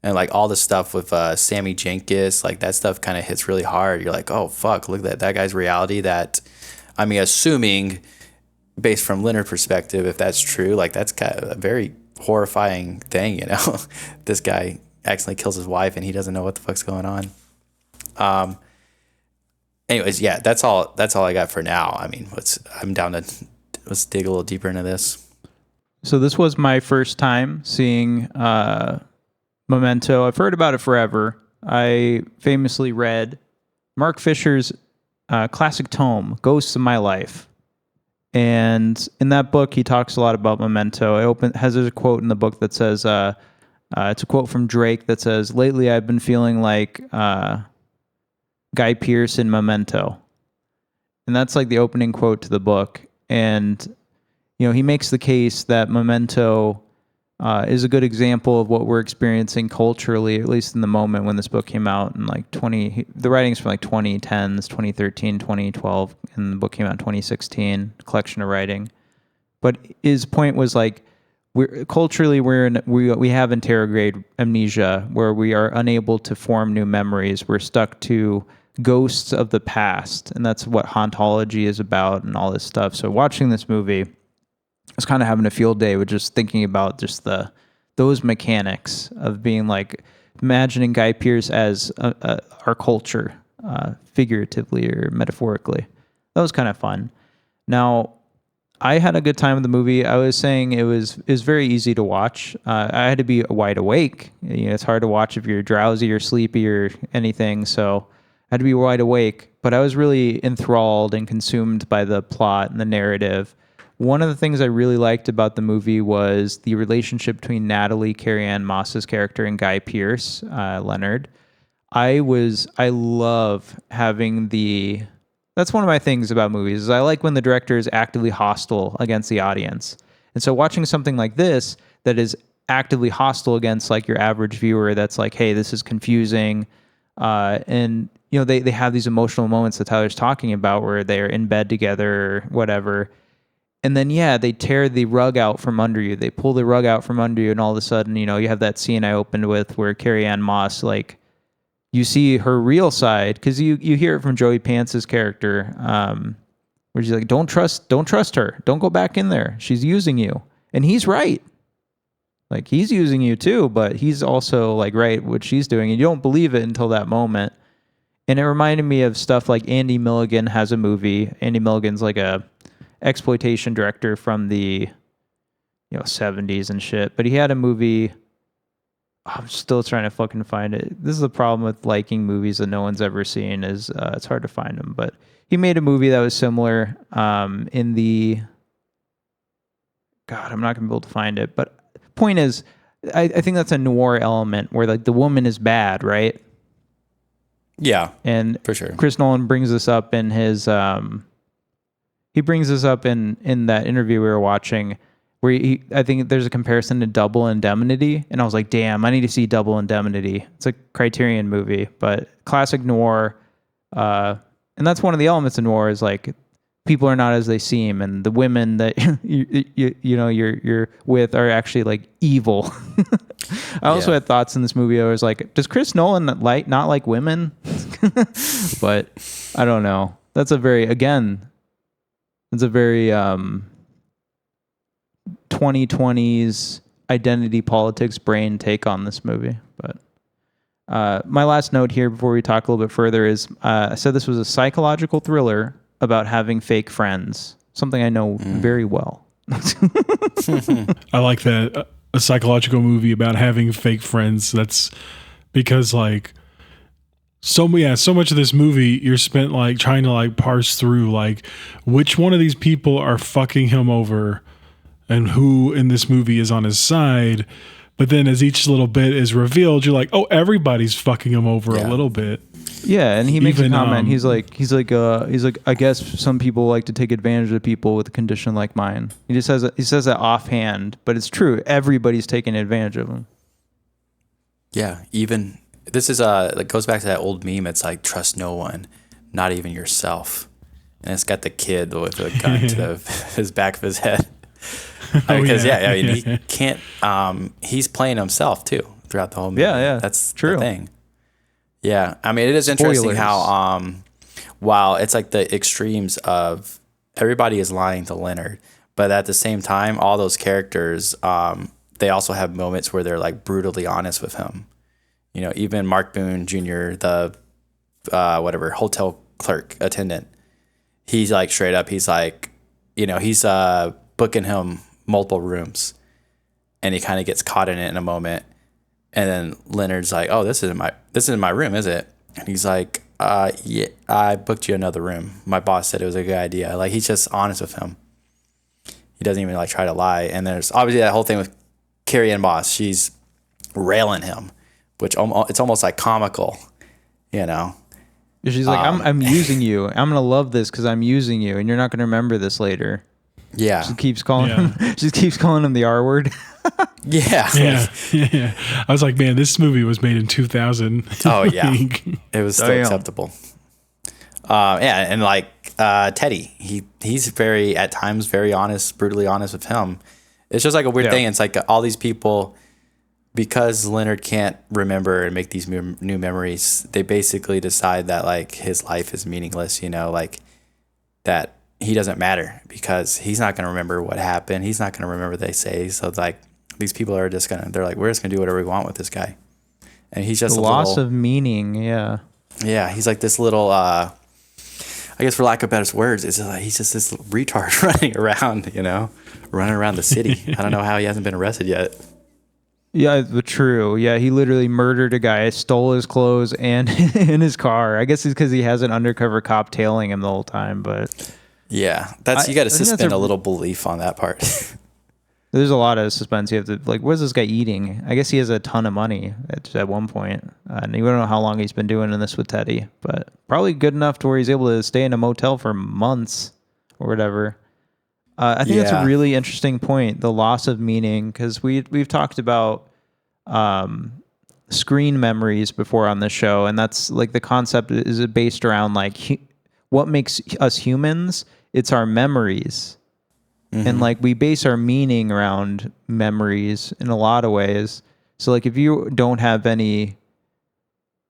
like all the stuff with Sammy Jankis, like that stuff kind of hits really hard. You're like, oh fuck, look at that guy's reality. That, I mean, assuming based from Leonard's perspective, if that's true, like that's kind of a very horrifying thing, This guy accidentally kills his wife and he doesn't know what the fuck's going on. Anyways, yeah, that's all I got for now. I mean, let's dig a little deeper into this. So this was my first time seeing Memento. I've heard about it forever. I famously read Mark Fisher's classic tome, Ghosts of My Life. And in that book, he talks a lot about Memento. There's a quote in the book that says, it's a quote from Drake that says, "Lately I've been feeling like Guy Pearce in Memento." And that's like the opening quote to the book. And he makes the case that Memento is a good example of what we're experiencing culturally, at least in the moment when this book came out in like the writings from like 2010s, 2013, 2012, and the book came out in 2016, collection of writing. But his point was like, we have anterograde amnesia, where we are unable to form new memories. We're stuck to ghosts of the past, and that's what hauntology is about and all this stuff. So watching this movie, I was kind of having a field day with just thinking about just those mechanics of being like imagining Guy Pearce as our culture, figuratively or metaphorically. That was kind of fun. Now, I had a good time with the movie. I was saying it was very easy to watch. I had to be wide awake. It's hard to watch if you're drowsy or sleepy or anything. So I had to be wide awake. But I was really enthralled and consumed by the plot and the narrative. One of the things I really liked about the movie was the relationship between Natalie Carrie-Anne Moss's character and Guy Pearce, Leonard. I love having that's one of my things about movies is I like when the director is actively hostile against the audience. And so watching something like this that is actively hostile against like your average viewer that's like, hey, this is confusing. And they have these emotional moments that Tyler's talking about where they're in bed together or whatever. And then, they tear the rug out from under you. They pull the rug out from under you. And all of a sudden, you have that scene I opened with where Carrie-Anne Moss, like, you see her real side, because you hear it from Joey Pance's character, where she's like, don't trust her. Don't go back in there. She's using you. And he's right. Like, he's using you too, but he's also like right what she's doing. And you don't believe it until that moment. And it reminded me of stuff like Andy Milligan has a movie. Andy Milligan's like a exploitation director from the 70s and shit. But he had a movie. I'm still trying to fucking find it. This is the problem with liking movies that no one's ever seen is it's hard to find them. But he made a movie that was similar in the... God, I'm not going to be able to find it. But point is, I think that's a noir element where like the woman is bad, right? Yeah, and for sure. Chris Nolan brings this up in his... he brings this up in that interview we were watching where I think there's a comparison to Double Indemnity, and I was like, damn, I need to see Double Indemnity. It's a Criterion movie, but classic noir, and that's one of the elements of noir is like people are not as they seem, and the women that you're with are actually like evil. I also had thoughts in this movie. I was like, does Chris Nolan not like women? But I don't know. That's a very 2020s identity politics brain take on this movie. But my last note here before we talk a little bit further is I said this was a psychological thriller about having fake friends, something I know very well. I like that. A psychological movie about having fake friends. That's because like so much of this movie you're spent like trying to like parse through like which one of these people are fucking him over and who in this movie is on his side. But then as each little bit is revealed, you're like, oh, everybody's fucking him over a little bit. Yeah, and he makes a comment. He's like, I guess some people like to take advantage of people with a condition like mine. He says that offhand, but it's true. Everybody's taking advantage of him. Yeah, even this is it goes back to that old meme. It's like trust no one, not even yourself. And it's got the kid with a gun to his back of his head. Because he can't. He's playing himself too throughout the whole movie. Yeah, that's true. The thing. Yeah, I mean, it is interesting how while it's like the extremes of everybody is lying to Leonard, but at the same time, all those characters, they also have moments where they're like brutally honest with him. You know, even Mark Boone Jr., the hotel clerk attendant, he's like straight up. He's like, he's booking him multiple rooms, and he kind of gets caught in it in a moment. And then Leonard's like, "Oh, this isn't my room, is it?" And he's like, "Yeah, I booked you another room. My boss said it was a good idea." Like, he's just honest with him. He doesn't even like try to lie. And there's obviously that whole thing with Carrie-Anne Moss. She's railing him, which it's almost like comical, She's like, I'm using you. I'm gonna love this because I'm using you, and you're not gonna remember this later. Yeah, she keeps calling him. She keeps calling him the R word. Yeah. Yeah. I was like, man, this movie was made in 2000. Oh yeah, it was still acceptable. Yeah, and like Teddy, he's very at times very honest, brutally honest with him. It's just like a weird thing. It's like all these people, because Leonard can't remember and make these new memories, they basically decide that like his life is meaningless. You know, like that he doesn't matter because he's not going to remember what happened. He's not going to remember what they say. So like these people are just they're like, we're just going to do whatever we want with this guy. And he's just the loss of meaning. Yeah. Yeah. He's like this little, I guess for lack of better words, it's like he's just this retard running around, running around the city. I don't know how he hasn't been arrested yet. Yeah, but true. Yeah, he literally murdered a guy, stole his clothes and in his car. I guess it's because he has an undercover cop tailing him the whole time. But yeah, you got to suspend a little belief on that part. There's a lot of suspense. You have to like, what's this guy eating? I guess he has a ton of money at one point, and you don't know how long he's been doing this with Teddy, but probably good enough to where he's able to stay in a motel for months or whatever. I think that's a really interesting point, the loss of meaning, because we've talked about screen memories before on this show, and that's like the concept is based around like what makes us humans. It's our memories. Mm-hmm. And like we base our meaning around memories in a lot of ways. So like if you don't have any,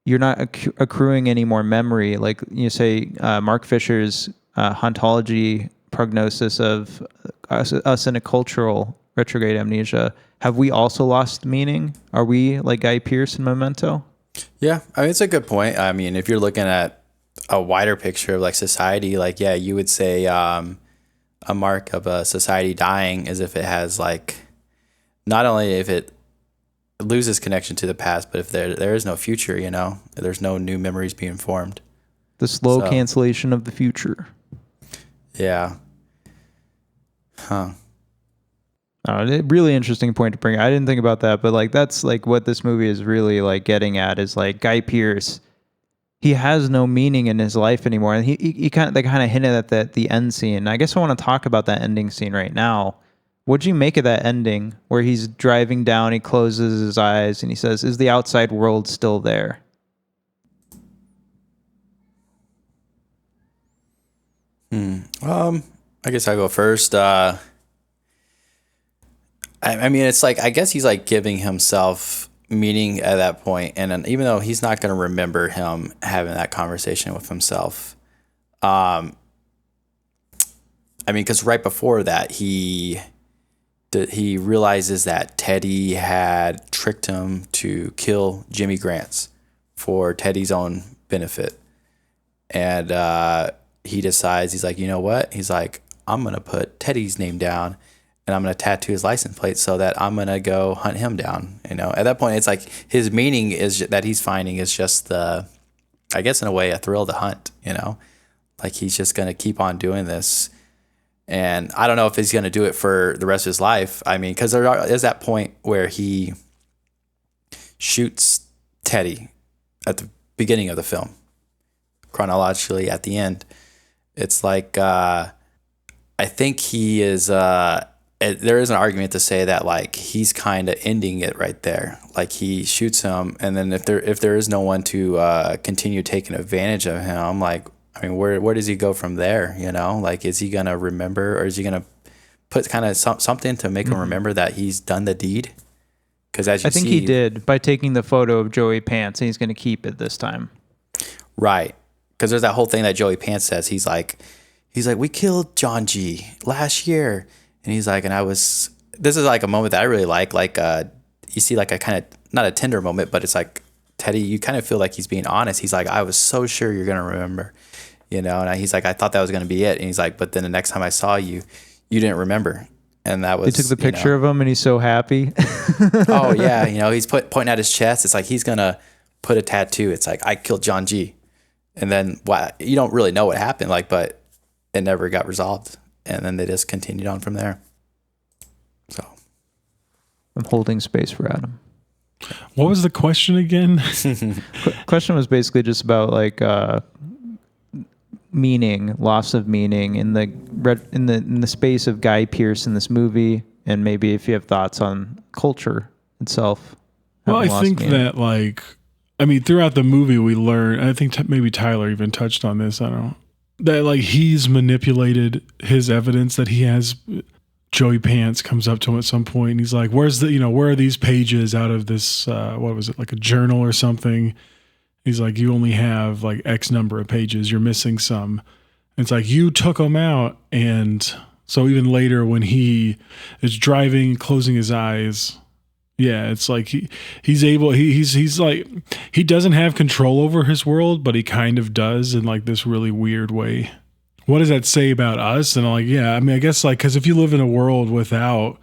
you're not accruing any more memory. Like you say, Mark Fisher's hauntology prognosis of us in a cultural retrograde amnesia. Have we also lost meaning? Are we like Guy Pearce in Memento? Yeah, I mean, it's a good point. I mean, if you're looking at a wider picture of like society, like, yeah, you would say a mark of a society dying is if it has like, not only if it loses connection to the past, but if there is no future, there's no new memories being formed. The slow cancellation of the future. Yeah. Huh. Really interesting point to bring. I didn't think about that, but like that's like what this movie is really like getting at is like Guy Pearce. He has no meaning in his life anymore, and they kind of hinted at that the end scene. I guess I want to talk about that ending scene right now. What'd you make of that ending where he's driving down, he closes his eyes, and he says, "Is the outside world still there?" I guess I'll go first. I mean, it's like, I guess he's like giving himself meaning at that point. And even though he's not going to remember him having that conversation with himself, I mean, because right before that, he realizes that Teddy had tricked him to kill Jimmy Grants for Teddy's own benefit. And he decides, he's like, you know what? He's like, I'm going to put Teddy's name down and I'm going to tattoo his license plate so that I'm going to go hunt him down. At that point, it's like his meaning is that he's finding is just I guess in a way, a thrill to hunt, like he's just going to keep on doing this. And I don't know if he's going to do it for the rest of his life. I mean, because there is that point where he shoots Teddy at the beginning of the film, chronologically at the end. It's like, I think he is, there is an argument to say that like he's kind of ending it right there. Like he shoots him, and then if there is no one to continue taking advantage of him, like, I mean, where does he go from there? Like, is he gonna remember, or is he gonna put kind of something to make him remember that he's done the deed? Because I think he did by taking the photo of Joey Pants, and he's gonna keep it this time. Right, because there's that whole thing that Joey Pants says. He's like, we killed John G. last year. And he's like, this is like a moment that I really like you see like a kind of, not a tender moment, but it's like Teddy, you kind of feel like he's being honest. He's like, I was so sure you're going to remember, and he's like, I thought that was going to be it. And he's like, but then the next time I saw you, you didn't remember. And that was, they took the picture of him and he's so happy. Oh yeah. He's pointing at his chest. It's like, he's going to put a tattoo. It's like, I killed John G. And then you don't really know what happened, but it never got resolved. And then they just continued on from there. So I'm holding space for Adam. What was the question again? Question was basically just about like meaning, loss of meaning in the space of Guy Pearce in this movie, and maybe if you have thoughts on culture itself. Well, I having lost think meaning. that, like, I mean, throughout the movie, we learn, I think maybe Tyler even touched on this, I don't know, that, like, he's manipulated his evidence that he has. Joey Pants comes up to him at some point and he's like, where are these pages out of this, what was it, like a journal or something? He's like, you only have like X number of pages, you're missing some. And it's like, you took them out. And so even later when he is driving, closing his eyes, yeah, it's like he's like, he doesn't have control over his world, but he kind of does in like this really weird way. What does that say about us? And I'm like, yeah, I mean, I guess like, cause if we're living in a world without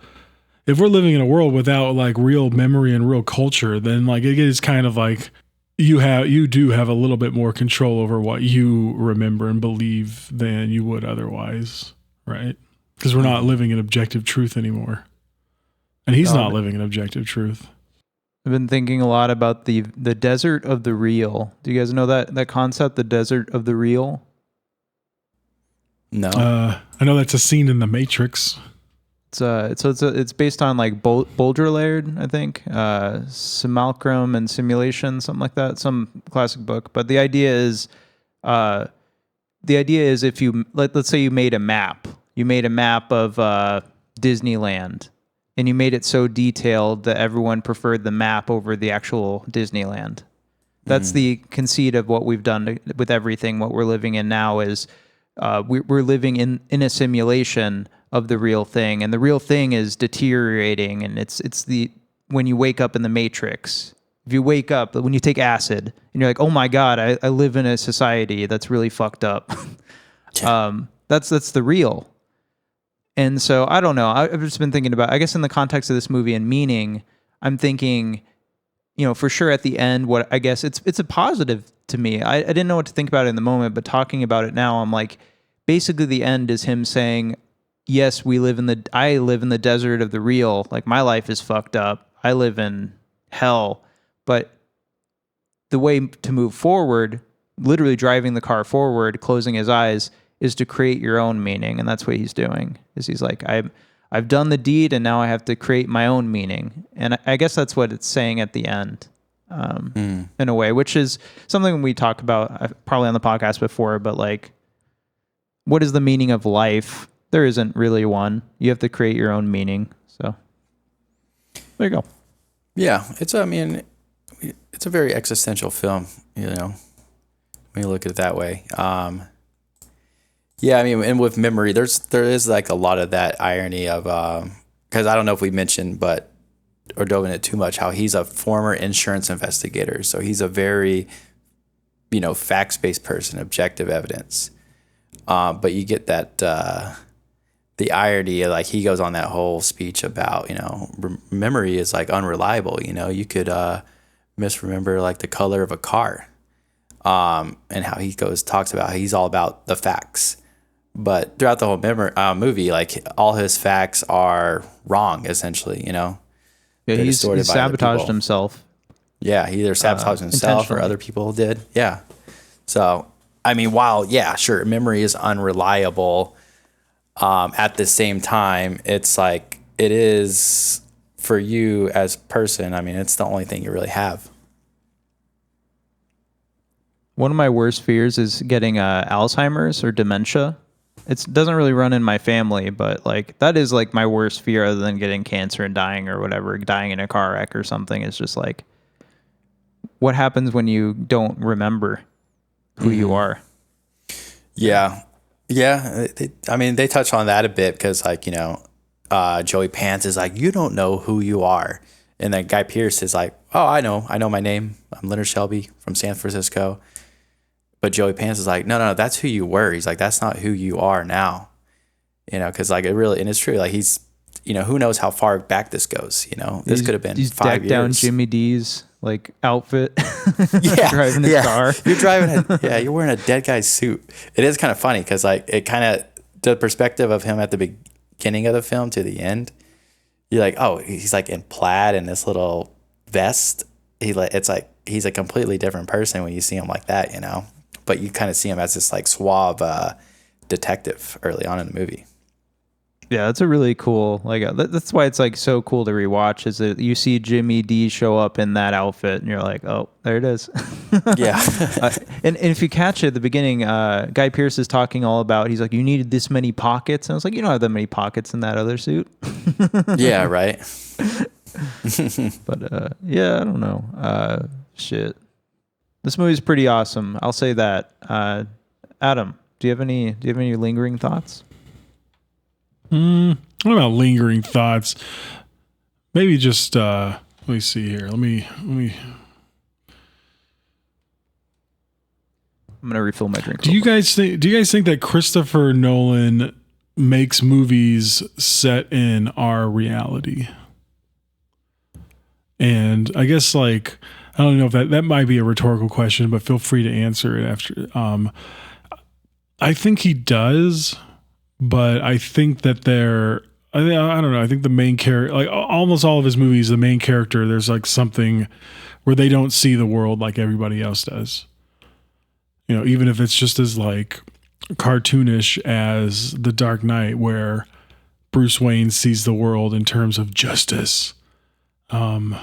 like real memory and real culture, then like it is kind of like you do have a little bit more control over what you remember and believe than you would otherwise. Right. Cause we're not living in objective truth anymore. And he's not living in objective truth. I've been thinking a lot about the desert of the real. Do you guys know that concept, the desert of the real? No. I know that's a scene in The Matrix. It's based on like Baudrillard, I think, Simulacrum and Simulation, something like that, some classic book. But the idea is if you let's say you made a map of Disneyland, and you made it so detailed that everyone preferred the map over the actual Disneyland. That's the conceit of what we've done with everything. What we're living in now is. We're living in a simulation of the real thing, and the real thing is deteriorating. And it's when you wake up in the Matrix. If you wake up when you take acid, and you're like, oh my God, I live in a society that's really fucked up. That's the real. And so I don't know. I've just been thinking about. I guess in the context of this movie and meaning, I'm thinking, for sure at the end, what I guess it's a positive to me. I didn't know what to think about it in the moment, but talking about it now, I'm like, basically the end is him saying, yes, I live in the desert of the real. Like my life is fucked up. I live in hell. But the way to move forward, literally driving the car forward, closing his eyes, is to create your own meaning. And that's what he's doing. Is he's like, I've done the deed and now I have to create my own meaning. And I guess that's what it's saying at the end. In a way, which is something we talk about probably on the podcast before, but like, what is the meaning of life? There isn't really one. You have to create your own meaning. So there you go. Yeah. It's a very existential film, when you look at it that way. Yeah. I mean, and with memory, there is like a lot of that irony of, cause I don't know if we mentioned, or dove in it too much, how he's a former insurance investigator. So he's a very, facts-based person, objective evidence. But you get that, the irony, like he goes on that whole speech about, memory is like unreliable. You could misremember like the color of a car. And how he talks about how he's all about the facts. But throughout the whole movie, like all his facts are wrong, essentially, Yeah, he's sabotaged himself. Yeah, he either sabotaged himself or other people did. Yeah. So, I mean, while, yeah, sure, memory is unreliable, at the same time, it's like it is for you as a person. I mean, it's the only thing you really have. One of my worst fears is getting Alzheimer's or dementia. It doesn't really run in my family, but like that is like my worst fear other than getting cancer and dying or whatever, dying in a car wreck or something. It's just like, what happens when you don't remember who you are? Yeah. Yeah. They touch on that a bit because like, Joey Pants is like, you don't know who you are. And then Guy Pearce is like, oh, I know my name. I'm Leonard Shelby from San Francisco. But Joey Pants is like, no, that's who you were. He's like, that's not who you are now. Because like it really, and it's true. Like he's, who knows how far back this goes. This could have been 5 years. Decked down Jimmy D's like outfit. Yeah, driving his car. You're driving. You're wearing a dead guy's suit. It is kind of funny because like it kind of the perspective of him at the beginning of the film to the end. You're like, oh, he's like in plaid and this little vest. It's like he's a completely different person when you see him like that, But you kind of see him as this like suave detective early on in the movie. Yeah, that's a really cool, like, that's why it's like so cool to rewatch, is that you see Jimmy D show up in that outfit and you're like, oh, there it is. Yeah. And if you catch it at the beginning, Guy Pearce is talking all about, he's like, you needed this many pockets. And I was like, you don't have that many pockets in that other suit. Yeah, right. But yeah, I don't know. Shit. This movie's pretty awesome. I'll say that. Adam, do you have any lingering thoughts? What about lingering thoughts? Maybe just let me see here. Let me. I'm gonna refill my drink. Do you guys think that Christopher Nolan makes movies set in our reality? And I guess, like, I don't know if that might be a rhetorical question, but feel free to answer it after. I think he does. But I think that I don't know. I think the main character, like almost all of his movies, the main character, there's like something where they don't see the world like everybody else does. You know, even if it's just as like cartoonish as The Dark Knight, where Bruce Wayne sees the world in terms of justice. And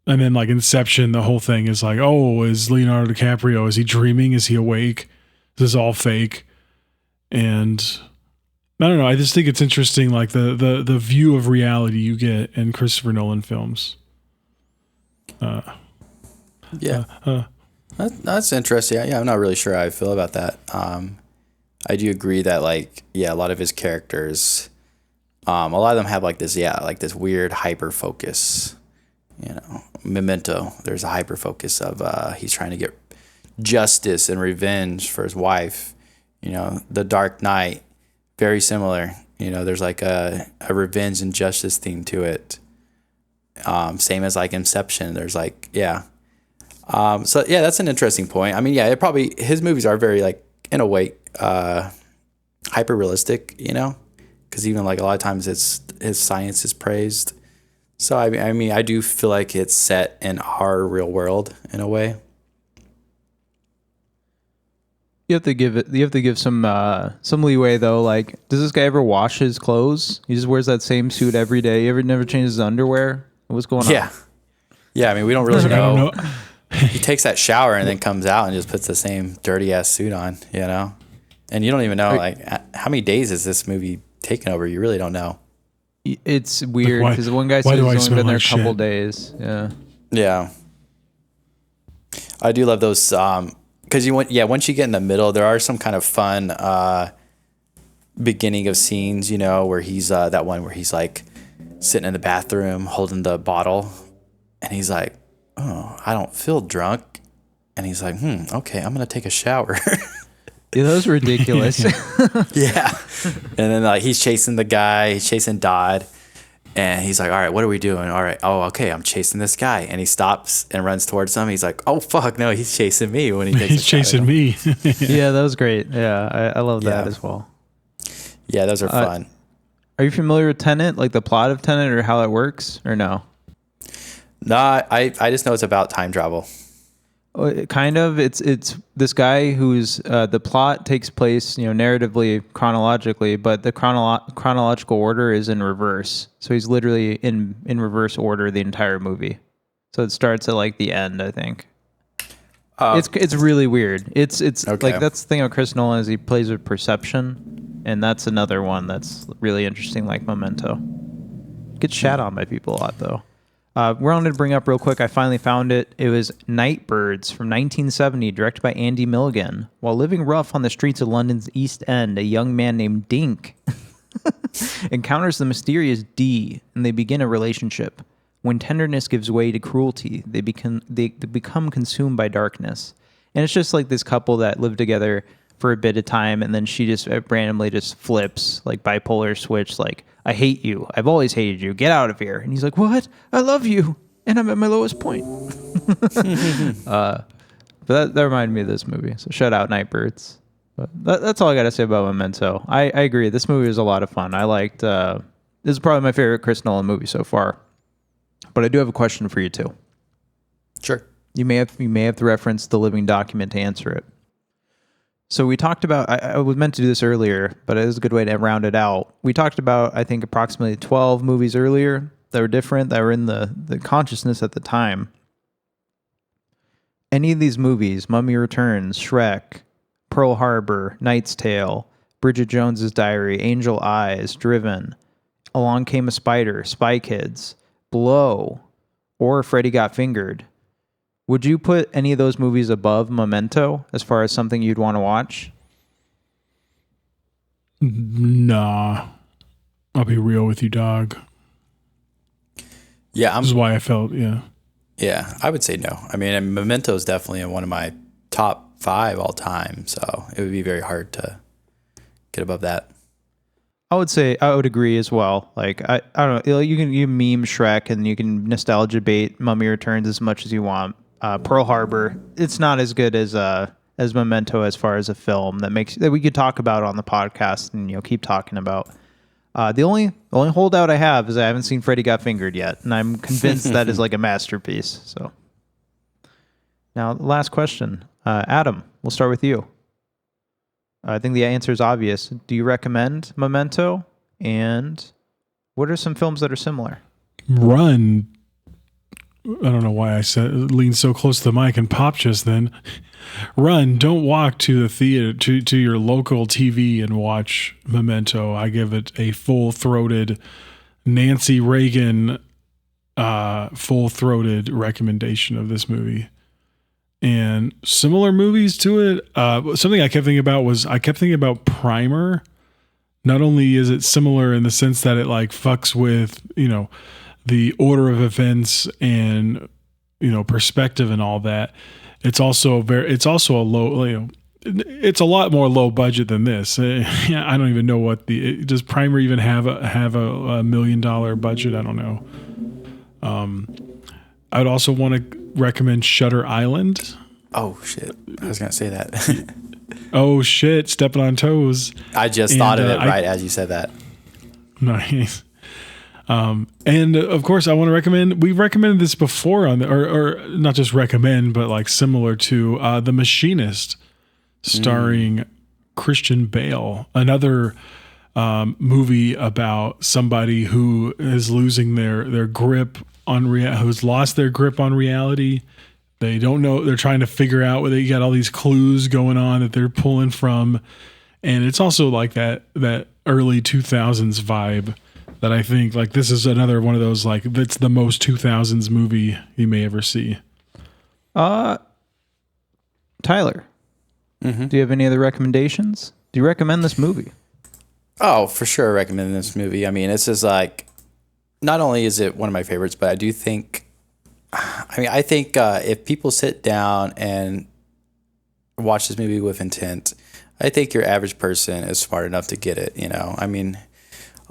then like Inception, the whole thing is like, oh, is Leonardo DiCaprio, is he dreaming? Is he awake? This is all fake. And I don't know. I just think it's interesting, like the view of reality you get in Christopher Nolan films. That's interesting. Yeah, I'm not really sure how I feel about that. I do agree that, like, yeah, a lot of his characters, a lot of them have like this weird hyper focus. You know, Memento, there's a hyper focus of he's trying to get justice and revenge for his wife. You know, The Dark Knight, very similar. You know, there's like a revenge and justice theme to it. Same as like Inception. There's like, yeah. So yeah, that's an interesting point. I mean, yeah, his movies are very, like, in a way, hyper realistic, you know, because even like a lot of times his science is praised. So I mean, I do feel like it's set in our real world in a way. You have to give some leeway though. Like, does this guy ever wash his clothes? He just wears that same suit every day. He never changes his underwear? What's going on? Yeah. I mean, we don't really know. He takes that shower and then comes out and just puts the same dirty ass suit on, you know? And you don't even know, like, how many days is this movie taken over? You really don't know. It's weird because one guy said he's only been there a couple days. Yeah. Yeah. I do love those, because once you get in the middle, there are some kind of fun beginning of scenes, you know, where he's that one where he's like sitting in the bathroom holding the bottle, and he's like, "Oh, I don't feel drunk," and he's like, "Okay, I'm gonna take a shower." Yeah, that was ridiculous. Yeah, and then like he's chasing the guy, he's chasing Dodd. And he's like, all right, what are we doing? All right. Oh, okay. I'm chasing this guy. And he stops and runs towards him. He's like, oh, fuck. No, he's chasing me when he takes He's chasing me. Yeah, that was great. Yeah, I love that as well. Yeah, those are fun. Are you familiar with Tenet, like the plot of Tenet or how it works, or no? No, I just know it's about time travel. Kind of. It's this guy who's the plot takes place, you know, narratively, chronologically, but the chronological order is in reverse. So he's literally in reverse order the entire movie. So it starts at like the end, I think. It's really weird. It's okay. Like, that's the thing with Chris Nolan is he plays with perception, and that's another one that's really interesting, like Memento. Gets shat on by people a lot though. We're on to bring up real quick. I finally found it. It was Nightbirds from 1970, directed by Andy Milligan. While living rough on the streets of London's East End, a young man named Dink encounters the mysterious Dee, and they begin a relationship. When tenderness gives way to cruelty, they become consumed by darkness. And it's just like this couple that live together for a bit of time, and then she just randomly just flips, like bipolar switch, like, I hate you. I've always hated you. Get out of here. And he's like, what? I love you. And I'm at my lowest point. But that reminded me of this movie. So shout out Nightbirds. But that's all I got to say about Memento. I agree. This movie was a lot of fun. I liked, this is probably my favorite Chris Nolan movie so far. But I do have a question for you too. Sure. You may have to reference the living document to answer it. So we talked about, I was meant to do this earlier, but it was a good way to round it out. We talked about, I think, approximately 12 movies earlier that were different, that were in the consciousness at the time. Any of these movies, Mummy Returns, Shrek, Pearl Harbor, Knight's Tale, Bridget Jones's Diary, Angel Eyes, Driven, Along Came a Spider, Spy Kids, Blow, or Freddy Got Fingered. Would you put any of those movies above Memento as far as something you'd want to watch? Nah. I'll be real with you, dog. Yeah, this is why I felt, yeah. Yeah, I would say no. I mean, Memento is definitely in one of my top 5 all time, so it would be very hard to get above that. I would say I would agree as well. Like I don't know, you meme Shrek and you can nostalgia bait Mummy Returns as much as you want. Pearl Harbor, it's not as good as Memento as far as a film that we could talk about on the podcast and keep talking about. The only holdout I have is I haven't seen Freddy Got Fingered yet, and I'm convinced that is like a masterpiece. So now, last question, Adam, we'll start with you. I think the answer is obvious. Do you recommend Memento? And what are some films that are similar? Run. I don't know why I said lean so close to the mic and pop just then. Run. Don't walk to the theater, to your local TV and watch Memento. I give it a full-throated Nancy Reagan, full-throated recommendation of this movie. And similar movies to it. Something I kept thinking about Primer. Not only is it similar in the sense that it like fucks with, the order of events and, perspective and all that. It's also a low, it's a lot more low budget than this. I don't even know does Primer even have a $1 million budget? I don't know. I would also want to recommend Shutter Island. Oh shit! I was gonna say that. Oh shit! Stepping on toes. I just thought of it right as you said that. Nice. And of course, I want to recommend. We've recommended this before on or not just recommend, but like similar to The Machinist, starring Christian Bale. Another movie about somebody who is losing their grip on who's lost their grip on reality. They don't know. They're trying to figure out where they got all these clues going on that they're pulling from, and it's also like that early 2000s vibe that I think like this is another one of those like that's the most 2000s movie you may ever see. Tyler, do you have any other recommendations? Do you recommend this movie? Oh, for sure, I recommend this movie. I mean, this is like, not only is it one of my favorites, but I think if people sit down and watch this movie with intent, I think your average person is smart enough to get it. I mean,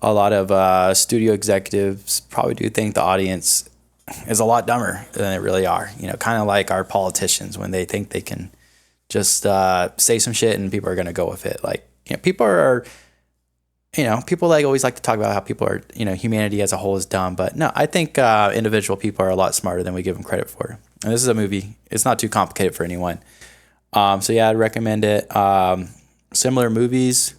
a lot of studio executives probably do think the audience is a lot dumber than they really are. Kind of like our politicians when they think they can just say some shit and people are going to go with it. Like, people are. People always like to talk about how people are, humanity as a whole is dumb. But no, I think individual people are a lot smarter than we give them credit for. And this is a movie. It's not too complicated for anyone. So yeah, I'd recommend it. Similar movies.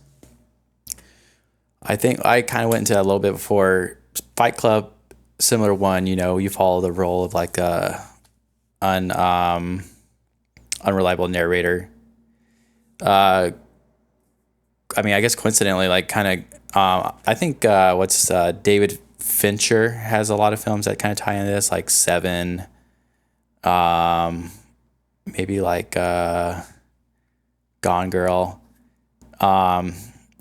I think I kind of went into that a little bit before. Fight Club, similar one. You follow the role of like a unreliable narrator. I mean, I guess coincidentally, like kind of, I think David Fincher has a lot of films that kind of tie into this, like Seven, maybe like Gone Girl.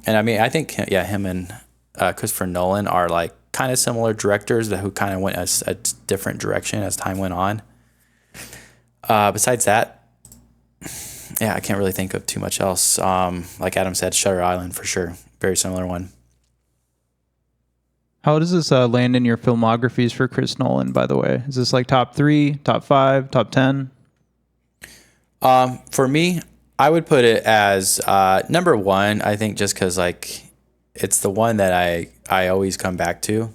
And I mean, I think, him and Christopher Nolan are like kind of similar directors who kind of went a different direction as time went on. Besides that, I can't really think of too much else. Like Adam said, Shutter Island for sure. Very similar one. How does this land in your filmographies for Chris Nolan, by the way? Is this like top 3, top 5, top 10? For me, I would put it as number 1, I think just because like it's the one that I always come back to.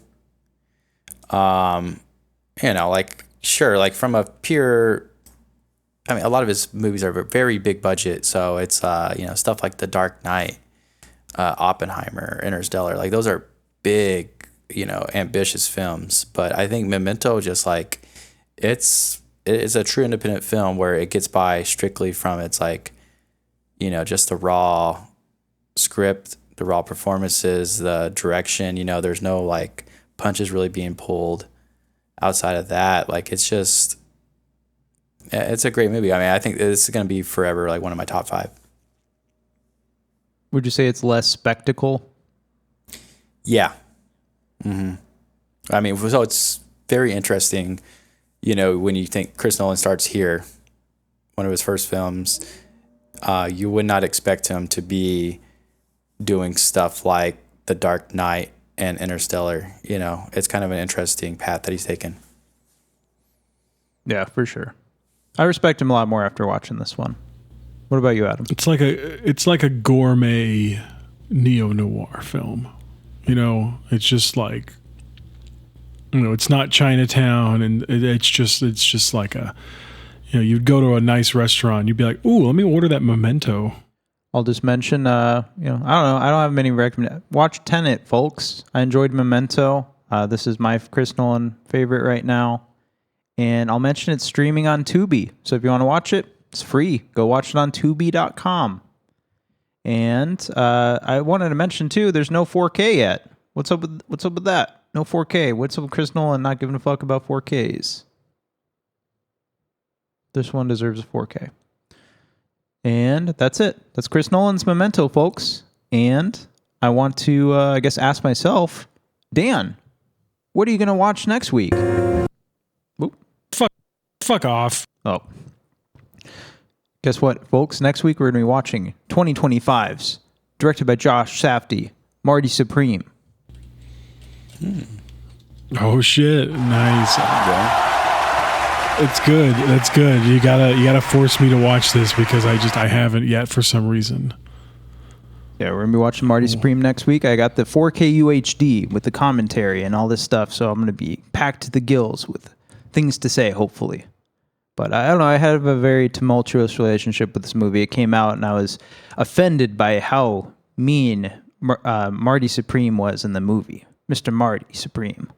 Like sure, like from a pure I mean, a lot of his movies are very big budget, so it's stuff like The Dark Knight, Oppenheimer, Interstellar. Like those are big, ambitious films. But I think Memento just like it's a true independent film where it gets by strictly from its like, just the raw script, the raw performances, the direction. There's no like punches really being pulled outside of that. Like it's a great movie. I mean, I think this is going to be forever like one of my top 5. Would you say it's less spectacle? Yeah. Mm-hmm. I mean, so it's very interesting, when you think Chris Nolan starts here, one of his first films, you would not expect him to be doing stuff like The Dark Knight and Interstellar. It's kind of an interesting path that he's taken. Yeah, for sure. I respect him a lot more after watching this one. What about you, Adam? It's like a gourmet neo-noir film. It's just like, it's not Chinatown, and it's just like a, you'd go to a nice restaurant, you'd be like, ooh, let me order that Memento. I'll just mention, I don't know. I don't have many recommendations. Watch Tenet, folks. I enjoyed Memento. This is my Chris Nolan favorite right now. And I'll mention it's streaming on Tubi. So if you want to watch it, it's free. Go watch it on Tubi.com. And I wanted to mention, too, there's no 4K yet. What's up with that? No 4K. What's up with Chris Nolan not giving a fuck about 4Ks? This one deserves a 4K. And that's it. That's Chris Nolan's Memento, folks. And I want to, ask myself, Dan, what are you going to watch next week? Oop. Fuck off. Oh. Guess what, folks? Next week we're going to be watching 2025's, directed by Josh Safdie, Marty Supreme. Oh shit! Nice. It's good. That's good. You gotta force me to watch this because I haven't yet for some reason. Yeah, we're gonna be watching Marty Supreme next week. I got the 4K UHD with the commentary and all this stuff, so I'm gonna be packed to the gills with things to say, hopefully. But I don't know. I had a very tumultuous relationship with this movie. It came out, and I was offended by how mean Marty Supreme was in the movie, Mr. Marty Supreme.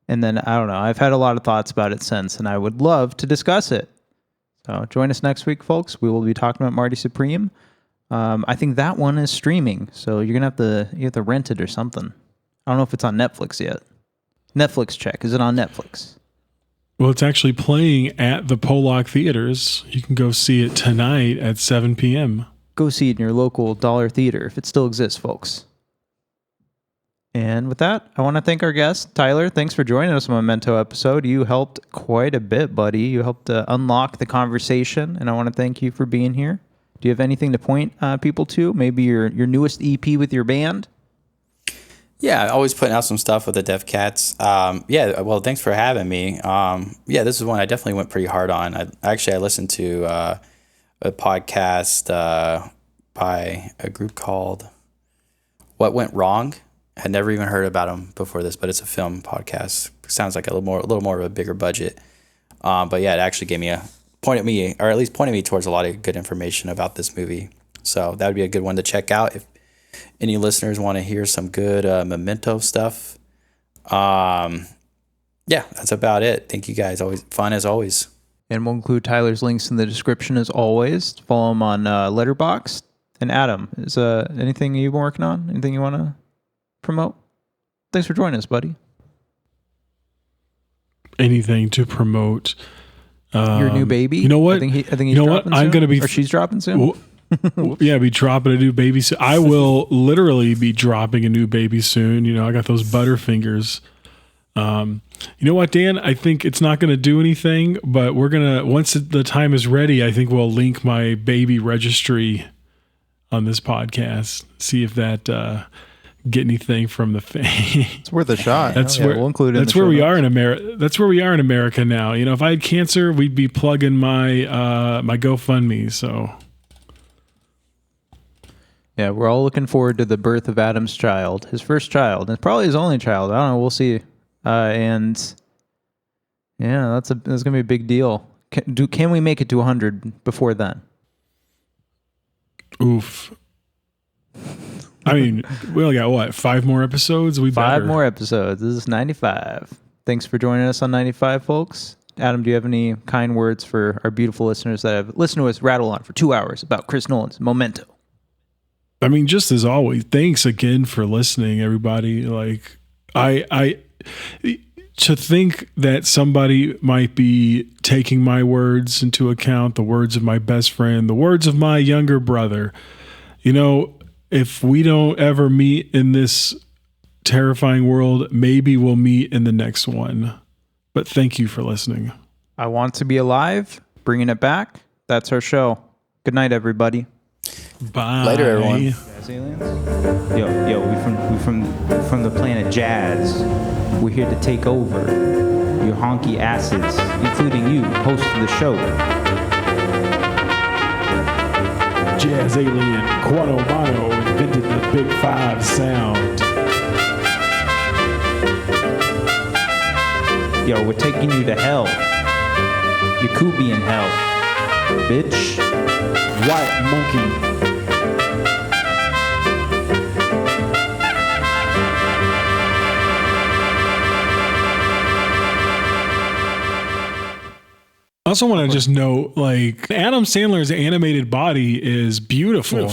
And then, I don't know, I've had a lot of thoughts about it since, and I would love to discuss it. So join us next week, folks. We will be talking about Marty Supreme. I think that one is streaming, so you're going to have to rent it or something. I don't know if it's on Netflix yet. Netflix check. Is it on Netflix? Well, it's actually playing at the Pollock Theaters. You can go see it tonight at 7 p.m. Go see it in your local dollar theater, if it still exists, folks. And with that, I want to thank our guest, Tyler. Thanks for joining us on Memento episode. You helped quite a bit, buddy. You helped unlock the conversation, and I want to thank you for being here. Do you have anything to point people to? Maybe your newest EP with your band? Yeah, always putting out some stuff with the Deaf Cats. Well, thanks for having me. This is one I definitely went pretty hard on. I listened to a podcast by a group called What Went Wrong. Had never even heard about them before this, but it's a film podcast. Sounds like a little more of a bigger budget. It actually pointed me towards a lot of good information about this movie. So that would be a good one to check out if any listeners want to hear some good Memento stuff. That's about it. Thank you guys. Always fun as always. And we'll include Tyler's links in the description as always. Follow him on Letterboxd. And Adam, is anything you've been working on? Anything you want to promote? Thanks for joining us, buddy. Anything to promote? Your new baby. You know what? I think he's dropping soon. I'm going to be. Or she's dropping soon. Yeah, be dropping a new baby soon. I will literally be dropping a new baby soon. I got those butterfingers. You know what, Dan? I think it's not going to do anything, but we're going to, once the time is ready, I think we'll link my baby registry on this podcast. See if that get anything from the fame. It's worth a shot. We'll include it. That's where we are in America. That's where we are in America now. If I had cancer, we'd be plugging my my GoFundMe. So. Yeah, we're all looking forward to the birth of Adam's child, his first child, and probably his only child. I don't know. We'll see. That's gonna be a big deal. Can we make it to 100 before then? Oof. I mean, we only got what, 5 more episodes? Five more episodes. This is 95. Thanks for joining us on 95, folks. Adam, do you have any kind words for our beautiful listeners that have listened to us rattle on for 2 hours about Chris Nolan's Memento? I mean, just as always, thanks again for listening, everybody. Like, I to think that somebody might be taking my words into account, the words of my best friend, the words of my younger brother, you know, if we don't ever meet in this terrifying world, maybe we'll meet in the next one. But thank you for listening. I Want to Be Alive, bringing it back. That's our show. Good night, everybody. Bye. Later, everyone. Jazz aliens? Yo, we from the planet Jazz. We're here to take over your honky asses, including you, host of the show. Jazz alien Quano Mono invented the Big 5 sound. Yo, we're taking you to hell. You could be in hell, bitch. White monkey. I also want to just note, like, Adam Sandler's animated body is beautiful.